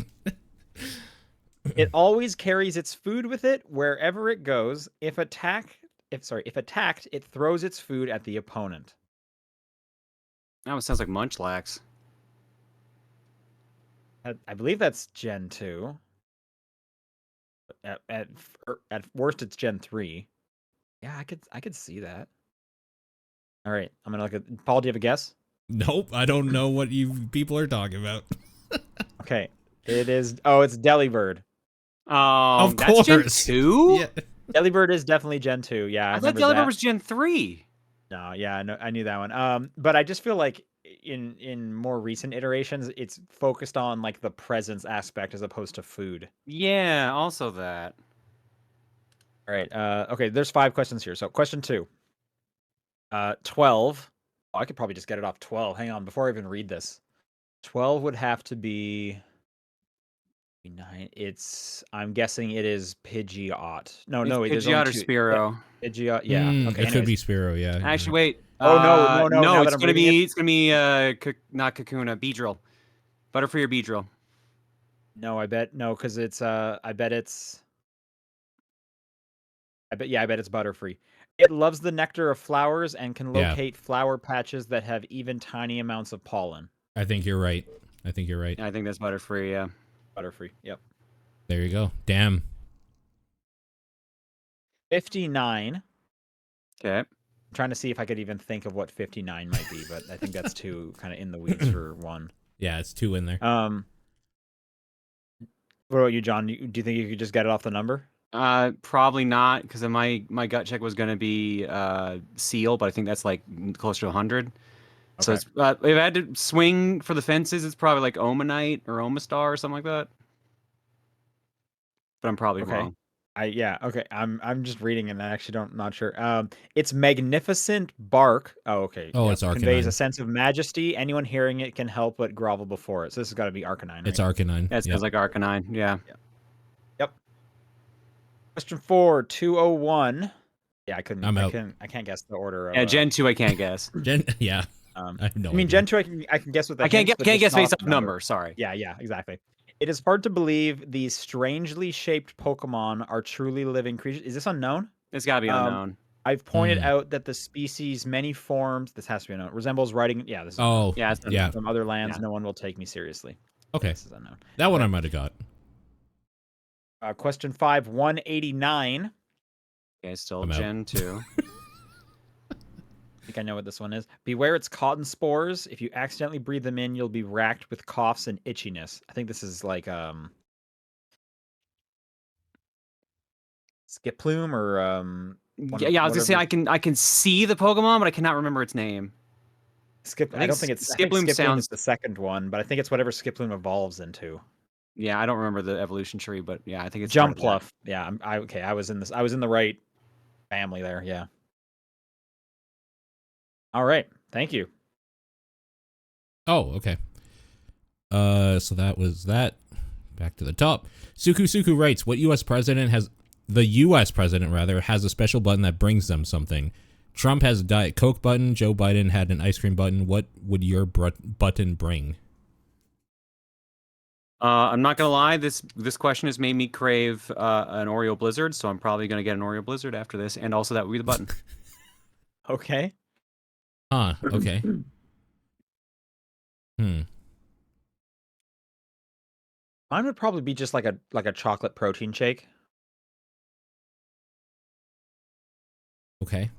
It always carries its food with it wherever it goes. If attacked, it throws its food at the opponent. That one sounds like Munchlax. I believe that's Gen 2. At worst, it's Gen 3. Yeah, I could see that. All right, I'm gonna look at Paul. Do you have a guess? Nope, I don't know what you people are talking about. Okay, it is. Oh, it's Delibird. Of that's course. Gen 2? Yeah. Delibird is definitely Gen 2. Yeah, I thought Delibird was Gen 3. No, yeah, I knew that one. But I just feel like in more recent iterations, it's focused on the presence aspect as opposed to food. Yeah, also that. All right. Okay, there's 5 questions here. So question 2. 12. Oh, I could probably just get it off 12. Hang on, before I even read this. 12 would have to be 9. I'm guessing it is Pidgeot. No, it is Pidgeot or Spearow. Pidgeot, yeah. Okay, it could be Spearow, yeah. Actually, wait. Oh, no, it's gonna be not Kakuna, Beedrill. Butterfree or Beedrill? No, because it's I bet it's Butterfree. It loves the nectar of flowers and can locate flower patches that have even tiny amounts of pollen. I think you're right. I think that's Butterfree, yeah. Butterfree, yep. There you go. Damn. 59. Okay. I'm trying to see if I could even think of what 59 might be, but I think that's too kind of in the weeds for one. Yeah, it's 2 in there. What about you, John? Do you think you could just get it off the number? Probably not, because my gut check was gonna be Seal, but I think that's closer to 100. Okay. So it's if I had to swing for the fences, it's probably like Omanite or Omastar or something like that. But I'm probably wrong. Okay. I'm just reading and I actually not sure. It's magnificent bark. Oh, okay. Oh, it's Arcanine. Conveys a sense of majesty. Anyone hearing it can help but grovel before it. So this has got to be Arcanine. Right? It's Arcanine. That sounds like Arcanine. Yeah. Yep. Question 4, 201. Yeah, I couldn't. I'm out. I can't guess the order. Of, Gen 2, I can't guess. Yeah. I have no idea. Gen 2, I can guess with that. I can't guess based off number. Sorry. Yeah, exactly. It is hard to believe these strangely shaped Pokemon are truly living creatures. Is this unknown? It's got to be unknown. I've pointed out that the species many forms. This has to be unknown. Resembles writing. Yeah, this is Oh, Yeah, it's yeah. from other lands. Yeah. No one will take me seriously. Okay. This is unknown. That one I might have got. Question 5, 189. Okay, still I'm out. Gen 2. I think I know what this one is. Beware its cotton spores. If you accidentally breathe them in, you'll be racked with coughs and itchiness. I think this is like skip plume or Yeah, I was gonna say I can see the Pokemon, but I cannot remember its name. Skip. I don't think it's Skiploom Skiploom sounds is the second one, but I think it's whatever Skiploom evolves into. Yeah, I don't remember the evolution tree, but yeah, I think it's part of that. Jumpluff. Yeah, okay. I was in the right family there. Yeah. All right. Thank you. Oh, okay. So that was that. Back to the top. Suku writes, the U.S. president has a special button that brings them something. Trump has a Diet Coke button. Joe Biden had an ice cream button. What would your button bring? I'm not gonna lie. This question has made me crave an Oreo Blizzard, so I'm probably gonna get an Oreo Blizzard after this, and also that would be the button. Okay. Huh. Okay. Mine would probably be just like a chocolate protein shake. Okay.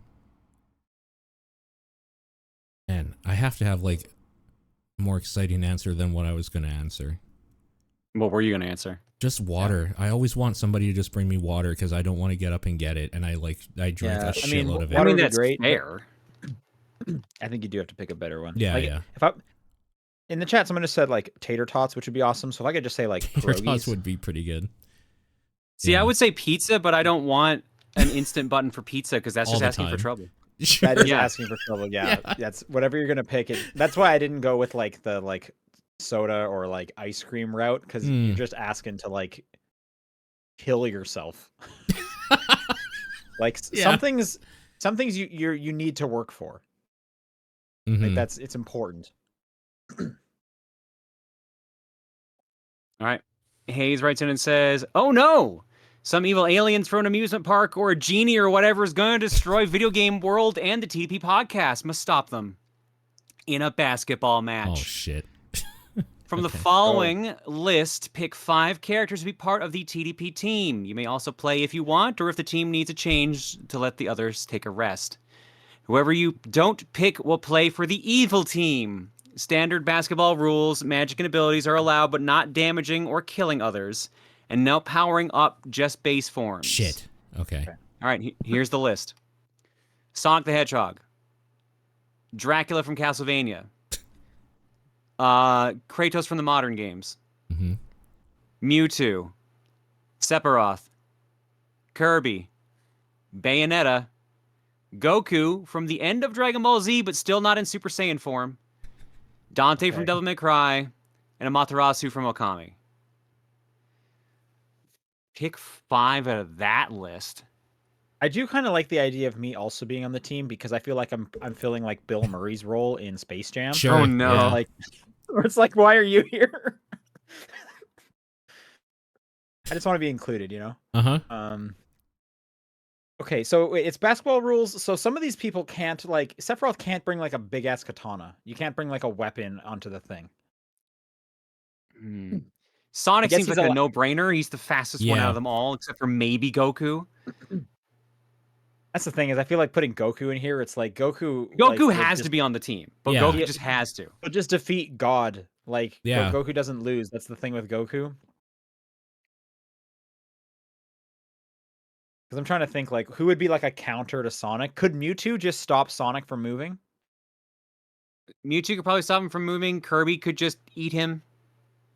Man, I have to have like a more exciting answer than what I was going to answer. What were you gonna answer? Just water. Yeah. I always want somebody to just bring me water because I don't want to get up and get it, and I drink a shitload of it. I mean, that's fair. I think you do have to pick a better one. Yeah, like, yeah. If I in the chat, someone just said like tater tots, which would be awesome. So if I could just say like Tater pierogies. tots would be pretty good. See, I would say pizza, but I don't want an instant button for pizza because that's just asking for trouble. That is asking for trouble. Yeah, that's whatever you're gonna pick. That's why I didn't go with like the soda or like ice cream route because you're just asking to like kill yourself. Like some things you need to work for. Like it's important. All right. Hayes writes in and says, "Oh no! Some evil aliens from an amusement park or a genie or whatever is going to destroy video game world and the TDP podcast. Must stop them in a basketball match." Oh shit. From the following list, pick 5 characters to be part of the TDP team. You may also play if you want, or if the team needs a change to let the others take a rest. Whoever you don't pick will play for the evil team. Standard basketball rules, magic and abilities are allowed, but not damaging or killing others. And no powering up, just base forms. Shit. Okay. All right, here's the list. Sonic the Hedgehog. Dracula from Castlevania. Kratos from the modern games. Mewtwo. Sephiroth. Kirby. Bayonetta. Goku from the end of Dragon Ball Z, but still not in Super Saiyan form. Dante from Devil May Cry. And Amaterasu from Okami. Pick 5 out of that list. I do kind of like the idea of me also being on the team because I feel like I'm filling like Bill Murray's role in Space Jam. Sure. Oh no! Yeah. Like, or it's like, why are you here? I just want to be included, you know. Okay, so it's basketball rules. So some of these people can't like Sephiroth can't bring like a big ass katana. You can't bring like a weapon onto the thing. Sonic seems like a no-brainer. He's the fastest one out of them all, except for maybe Goku. That's the thing is, I feel like putting Goku in here. It's like Goku. Goku has to be on the team, but Goku just has to. But just defeat God. Like Goku doesn't lose. That's the thing with Goku. Because I'm trying to think like who would be like a counter to Sonic. Could Mewtwo just stop Sonic from moving? Mewtwo could probably stop him from moving. Kirby could just eat him,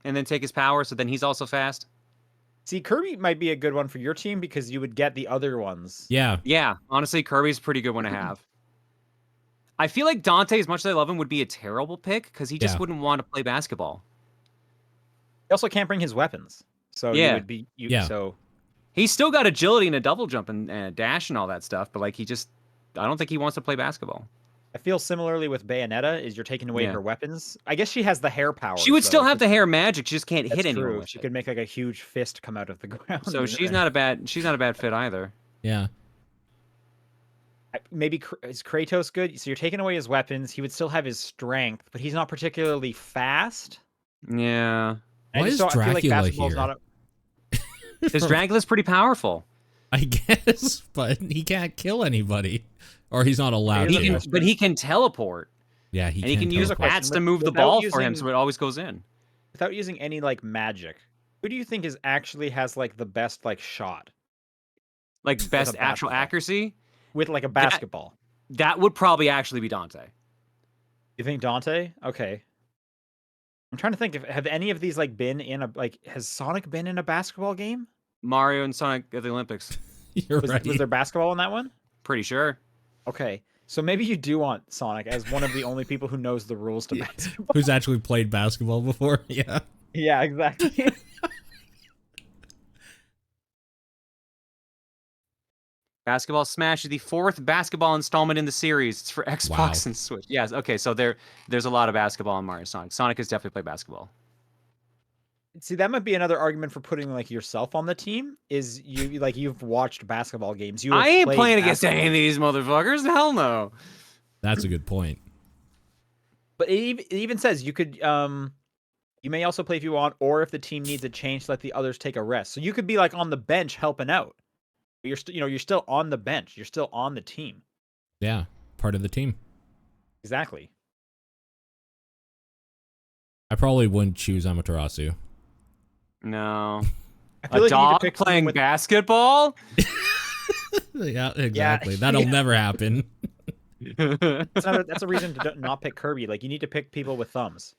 and then take his power. So then he's also fast. See, Kirby might be a good one for your team because you would get the other ones. Yeah. Yeah. Honestly, Kirby's a pretty good one to have. I feel like Dante, as much as I love him, would be a terrible pick because he just wouldn't want to play basketball. He also can't bring his weapons. So you would be so he's still got agility and a double jump and a dash and all that stuff, but like I don't think he wants to play basketball. I feel similarly with Bayonetta is you're taking away her weapons. I guess she has the hair power. She would still have the hair magic, she just can't hit anyone with She could make like a huge fist come out of the ground. So she's not a bad fit either. Yeah. Maybe is Kratos good? So you're taking away his weapons. He would still have his strength, but he's not particularly fast. Yeah. Why is I feel like Dracula basketball's here? not a, Because Dracula's pretty powerful. I guess, but he can't kill anybody, or he's not allowed He to. can- But he can teleport. Yeah, he And he can use teleport. bats to move the Without ball for him, using- so it always goes in. without using any like magic. Who do you think actually has like the best like shot Like best actual basketball. accuracy. with like a basketball? That would probably actually be Dante. You think Dante? Okay. I'm trying to think if have any of these like been in a like has Sonic been in a basketball game? Mario and Sonic at the Olympics. You're Was right. there basketball in that one? Pretty sure. Okay. So maybe you do want Sonic as one of the only people who knows the rules to Yeah. basketball. Who's actually played basketball before? Yeah. Yeah, exactly. Basketball Smash is the 4th basketball installment in the series. It's for Xbox Wow. and Switch. Yes. Okay. So there's a lot of basketball in Mario Sonic. Sonic has definitely played basketball. See, that might be another argument for putting like yourself on the team. Is you like you've watched basketball games? You I have ain't played playing against basketball. any of these motherfuckers. Hell no. That's a good point. But it even says you could you may also play if you want, or if the team needs a change, let the others take a rest. So you could be like on the bench helping out. But you're still on the bench. You're still on the team. Yeah, part of the team. Exactly. I probably wouldn't choose Amaterasu. No. I A feel like you need to dog pick someone playing with basketball? Yeah, exactly. That'll never happen. that's a reason to not pick Kirby. Like you need to pick people with thumbs.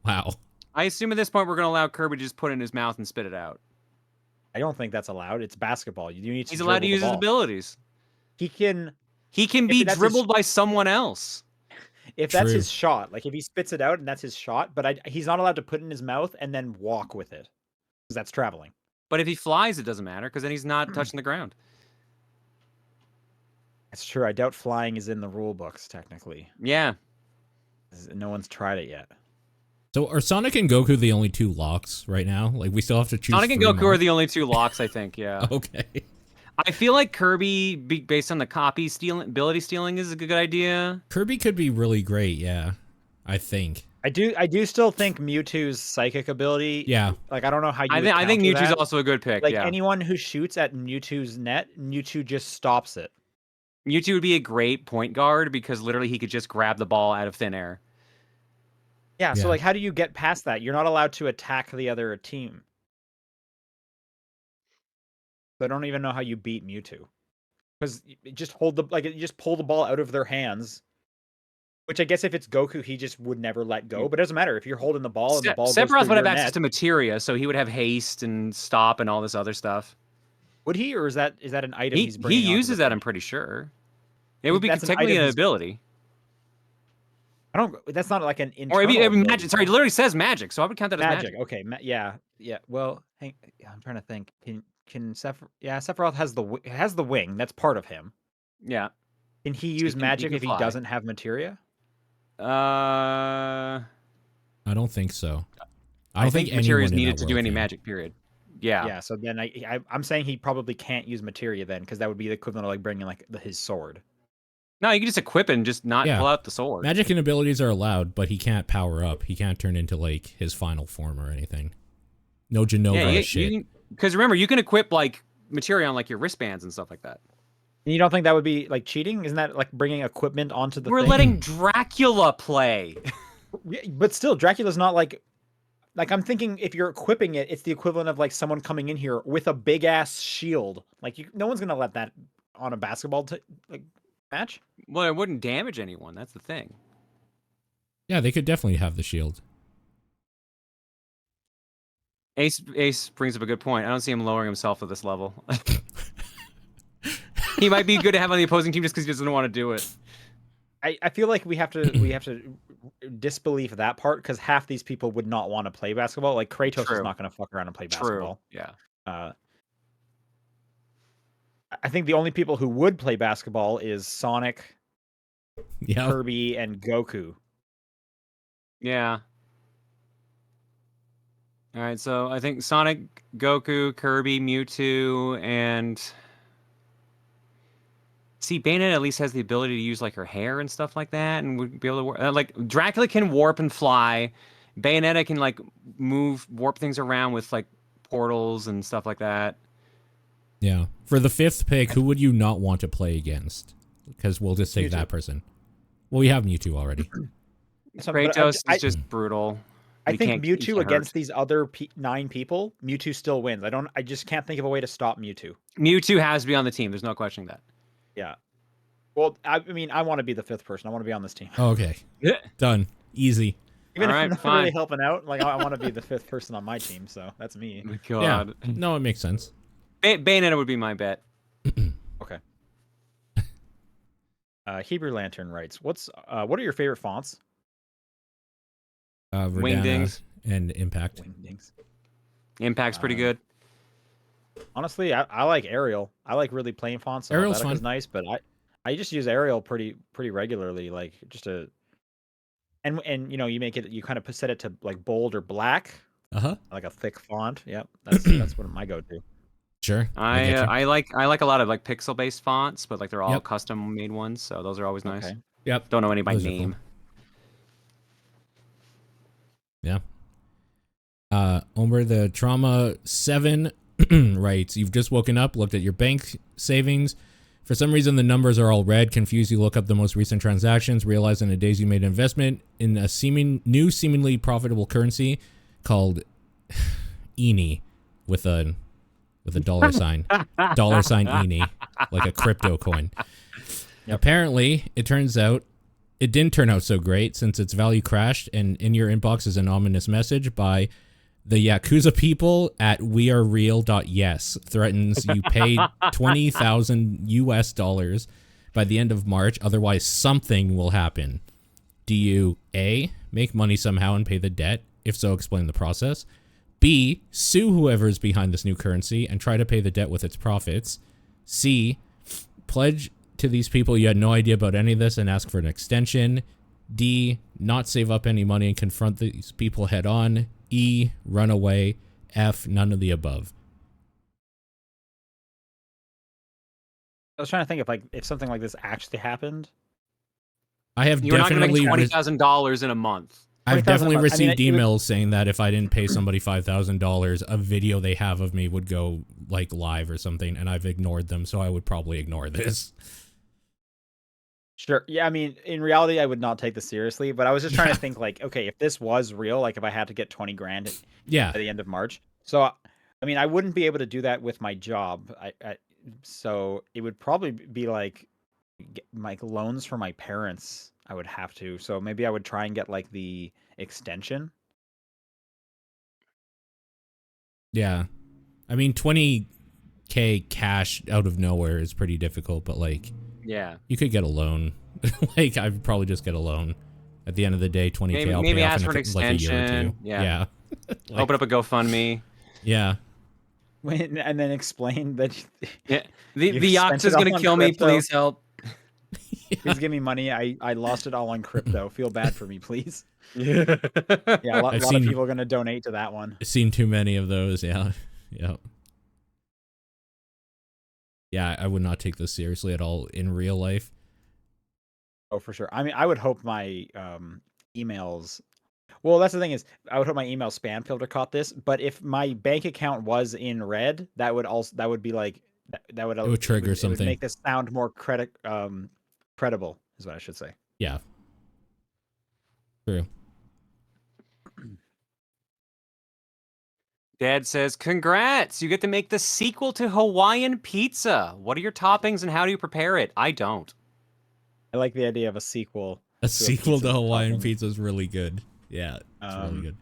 Wow. I assume at this point we're going to allow Kirby to just put it in his mouth and spit it out. I don't think that's allowed. It's basketball. You need to. He's allowed to dribble the use his ball. abilities. He can. He can If be that's his- dribbled by someone else. If that's True. his shot, like if he spits it out and that's his shot, but he's not allowed to put it in his mouth and then walk with it, because that's traveling. But if he flies, it doesn't matter because then he's not touching the ground. That's true. I doubt flying is in the rule books technically. Yeah. No one's tried it yet. So are Sonic and Goku the only two locks right now? Like we still have to choose Sonic and 3 Goku more? are the only 2 locks, I think. Yeah. Okay. I feel like Kirby, based on the copy stealing, ability stealing, is a good idea. Kirby could be really great, yeah. I think. I do still think Mewtwo's psychic ability. Yeah. Like I don't know how you. I think counter Mewtwo's that. also a good pick. Like yeah. anyone who shoots at Mewtwo's net, Mewtwo just stops it. Mewtwo would be a great point guard because literally he could just grab the ball out of thin air. Yeah. So Yeah. like, how do you get past that? You're not allowed to attack the other team. So I don't even know how you beat Mewtwo, because you just you just pull the ball out of their hands. Which I guess if it's Goku, he just would never let go. But it doesn't matter if you're holding the ball and the ball goes Sephiroth through would have your access net. to materia, so he would have haste and stop and all this other stuff. Would he, or is that an item He he's bringing? onto uses the that, thing? I'm pretty sure. It would be That's an technically item an he's- ability. I don't. That's not like an Or internal. maybe magic. ability. Sorry, it literally says magic, so I would count that as magic. Magic. Okay. Yeah. Yeah. Well, I'm trying to think. Can Sephiroth has the wing. That's part of him. Yeah. Can he So use he magic can if he fly. doesn't have materia? I don't think so. I think anyone materia is in needed that to do world any can. magic. Period. Yeah. Yeah. So then I'm saying he probably can't use materia then, because that would be the equivalent of like bringing like his sword. No, you can just equip it and just not Yeah. pull out the sword. Magic and abilities are allowed, but he can't power up. He can't turn into like his final form or anything. No Genova shit. Because remember, you can equip like materia on like your wristbands and stuff like that. You don't think that would be like cheating? Isn't that like bringing equipment onto the We're thing? letting Dracula play. Yeah, but still, Dracula's not like I'm thinking if you're equipping it, it's the equivalent of like someone coming in here with a big ass shield. Like no one's gonna let that on a basketball like match. Well, it wouldn't damage anyone. That's the thing. Yeah, they could definitely have the shield. Ace brings up a good point. I don't see him lowering himself to this level. He might be good to have on the opposing team just because he doesn't want to do it. I feel like we have to disbelieve that part, because half these people would not want to play basketball. Like Kratos True. is not going to fuck around and play True. basketball. Yeah. I think the only people who would play basketball is Sonic, Yeah. Kirby, and Goku. Yeah. All right, so I think Sonic, Goku, Kirby, Mewtwo, and See, Bayonetta at least has the ability to use like her hair and stuff like that, and would be able to warp. Like Dracula can warp and fly. Bayonetta can like warp things around with like portals and stuff like that. Yeah. For the 5th pick, who would you not want to play against? Because we'll just take Mewtwo. that person. Well, we have Mewtwo already. Kratos is just brutal. I think he Mewtwo can't against hurt. these other 9 people, Mewtwo still wins. I just can't think of a way to stop Mewtwo. Mewtwo has to be on the team. There's no questioning that. Yeah. Well, I mean, I want to be the 5th person. I want to be on this team. Oh, okay. Done. Easy. Even if Alright, I'm not fine. really helping out, like I want to be the 5th person on my team, so that's me. God. Yeah. No, it makes sense. Bayonetta would be my bet. Okay. Hebrew Lantern writes, what are your favorite fonts? Verdana Wingdings. and Impact. Wingdings. Impact's pretty good. Honestly, I like Arial. I like really plain fonts. So Arial's Helvetica's fun. nice, but I just use Arial pretty regularly, like just a. And you know, you kind of set it to like bold or black, like a thick font. Yep, that's what my go-to. Sure. I like a lot of like pixel based fonts, but like they're all Yep. custom made ones, so those are always nice. Okay. Yep. Don't know any by Those are cool. name. Yeah. Omer the Trauma 7 writes, you've just woken up, looked at your bank savings. For some reason, the numbers are all red. Confused, you look up the most recent transactions, realize in a days you made an investment in a seemingly profitable currency called ENI with a dollar sign. Dollar sign ENI, like a crypto coin. Yep. Apparently, it turns out it didn't turn out so great since its value crashed, and in your inbox is an ominous message by the Yakuza people at wearereal.yes threatens you pay $20,000 by the end of March, otherwise something will happen. Do you A, make money somehow and pay the debt? If so, explain the process. B, sue whoever is behind this new currency and try to pay the debt with its profits. C, pledge to these people you had no idea about any of this and ask for an extension. D, not save up any money and confront these people head on. E, run away. F, none of the above. I was trying to think if something like this actually happened. I have You're not going to make definitely $20,000 in a month. I've definitely I mean, received it would- emails saying that if I didn't pay somebody $5,000, a video they have of me would go like live or something, and I've ignored them, so I would probably ignore this. Sure. Yeah, I mean, in reality, I would not take this seriously, but I was just trying to think like, okay, if this was real, like if I had to get 20 grand at the end of March. So, I mean, I wouldn't be able to do that with my job. So it would probably be like loans from my parents. I would have to. So maybe I would try and get like the extension. Yeah. I mean, 20K cash out of nowhere is pretty difficult, but like, yeah, you could get a loan. Like, I'd probably just get a loan. At the end of the day, 20K I'll maybe pay off ask in for an like a year or extension. two. Yeah. Like, open up a GoFundMe. Yeah. And then explain that. Yeah. The You've Yakuza's spent it going to all on kill me. crypto. Please help. Please give me money. I lost it all on crypto. Feel bad for me, please. Yeah. Yeah, a lot of people are going to donate to that one. I've seen too many of those. Yeah. Yeah. Yeah, I would not take this seriously at all in real life. Oh, for sure. I mean, I would hope my emails. Well, that's the thing is, I would hope my email spam filter caught this. But if my bank account was in red, that would be like that would It would trigger something. It would make this sound more credible, is what I should say. Yeah. True. Dad says, congrats! You get to make the sequel to Hawaiian Pizza. What are your toppings and how do you prepare it? I don't. I like the idea of a sequel. A sequel to Hawaiian toppings. Pizza is really good. Yeah, it's really good.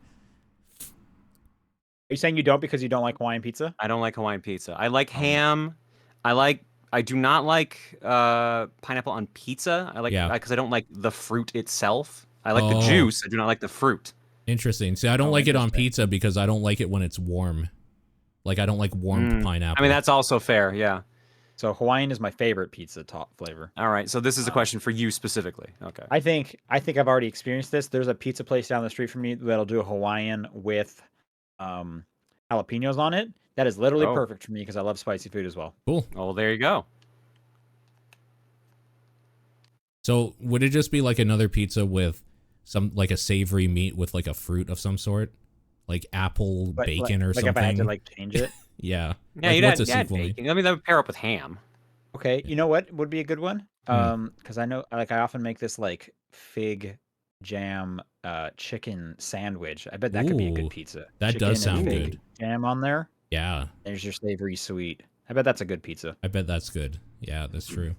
Are you saying you don't because you don't like Hawaiian pizza? I don't like Hawaiian pizza. I like ham. I do not like pineapple on pizza. Because I don't like the fruit itself. I like the juice. I do not like the fruit. Interesting. See, I don't like it on pizza because I don't like it when it's warm. Like, I don't like warmed pineapple. I mean, that's also fair, yeah. So Hawaiian is my favorite pizza flavor. All right, so this is a question for you specifically. Okay. I think I've already experienced this. There's a pizza place down the street from me that'll do a Hawaiian with jalapenos on it. That is literally perfect for me because I love spicy food as well. Cool. Oh, well, there you go. So would it just be like another pizza with some like a savory meat with like a fruit of some sort, like apple bacon or like something? if I had to like change it. Yeah. Yeah, Like, you'd what's add, a sequel meat? bacon. I mean, that would pair up with ham. Okay, you know what would be a good one? Hmm. Because I know, like, I often make this like fig jam chicken sandwich. I bet that could be a good Ooh, pizza. that does Chicken and sound fig good. jam on there. Yeah, There's your savory sweet. I bet that's a good pizza. I bet that's good. Yeah, that's true.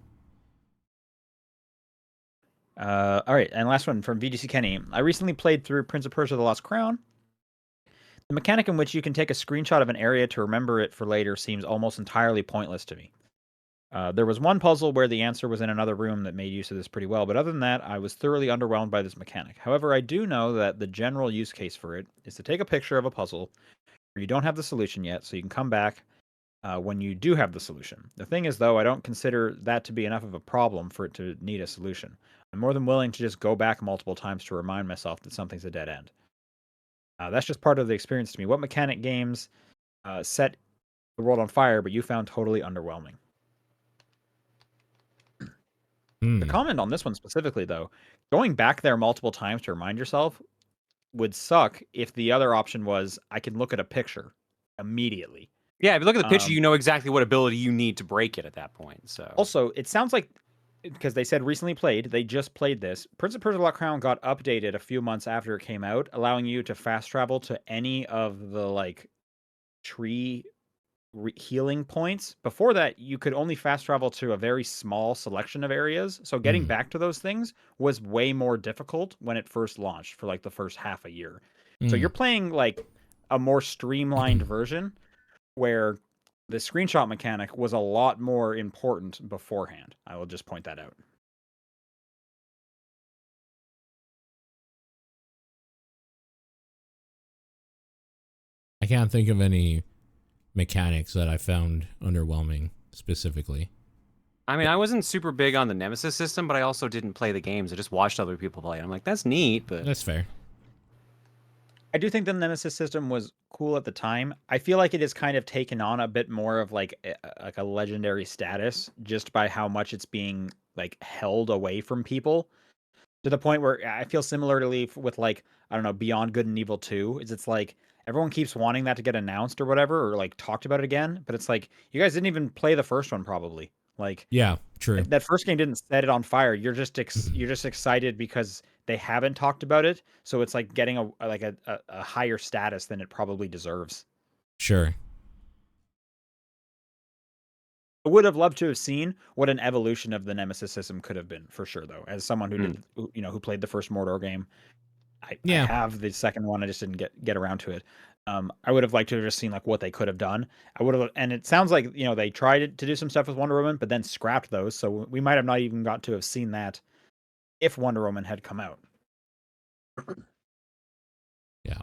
All right, and last one from VDC Kenny. I recently played through Prince of Persia: The Lost Crown. The mechanic in which you can take a screenshot of an area to remember it for later seems almost entirely pointless to me. There was one puzzle where the answer was in another room that made use of this pretty well, but other than that, I was thoroughly underwhelmed by this mechanic. However, I do know that the general use case for it is to take a picture of a puzzle where you don't have the solution yet, so you can come back when you do have the solution. The thing is, though, I don't consider that to be enough of a problem for it to need a solution. I'm more than willing to just go back multiple times to remind myself that something's a dead end. That's just part of the experience to me. What mechanic games set the world on fire, but you found totally underwhelming? The comment on this one specifically, though, going back there multiple times to remind yourself would suck if the other option was I can look at a picture immediately. Yeah, if you look at the picture, you know exactly what ability you need to break it at that point. So also, it sounds like because they said recently played, they just played this. Prince of Persia: The Lost Crown got updated a few months after it came out, allowing you to fast travel to any of the like tree healing points. Before that, you could only fast travel to a very small selection of areas. So getting back to those things was way more difficult when it first launched for like the first half a year. So you're playing like a more streamlined version where the screenshot mechanic was a lot more important beforehand. I will just point that out. I can't think of any mechanics that I found underwhelming specifically. I mean, I wasn't super big on the Nemesis system, but I also didn't play the games. I just watched other people play. I'm like, that's neat, but That's fair. I do think the Nemesis system was cool at the time. I feel like it has kind of taken on a bit more of like a legendary status just by how much it's being like held away from people, to the point where I feel similarly with like, I don't know, Beyond Good and Evil 2 is it's like everyone keeps wanting that to get announced or whatever or like talked about it again, but it's like you guys didn't even play the first one probably. Like Yeah, true. that first game didn't set it on fire. You're just excited because they haven't talked about it, so it's like getting a higher status than it probably deserves. Sure. I would have loved to have seen what an evolution of the Nemesis system could have been, for sure, though. As someone who played the first Mordor game, I have the second one. I just didn't get around to it. I would have liked to have just seen like what they could have done. I would have, and it sounds like they tried to do some stuff with Wonder Woman, but then scrapped those. So we might have not even got to have seen that if Wonder Woman had come out. Yeah.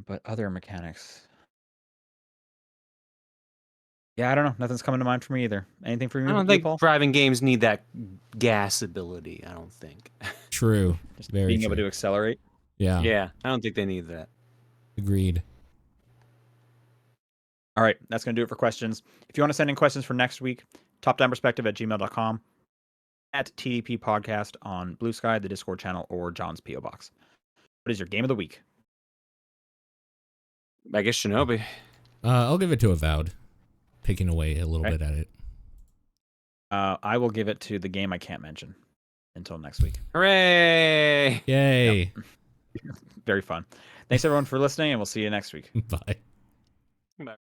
But other mechanics. Yeah, I don't know. Nothing's coming to mind for me either. Anything for you? I don't you, think Paul? driving games need that gas ability. I don't think. True. Just Very being true. able to accelerate. Yeah. Yeah, I don't think they need that. Agreed. All right, that's going to do it for questions. If you want to send in questions for next week, topdownperspective@gmail.com, at TDP Podcast on Blue Sky, the Discord channel, or John's P.O. Box. What is your game of the week? I guess Shinobi. I'll give it to Avowed. Picking away a little bit at it. I will give it to the game I can't mention until next week. Hooray! Yay. Yep. Very fun. Thanks, everyone, for listening, and we'll see you next week. Bye. Bye.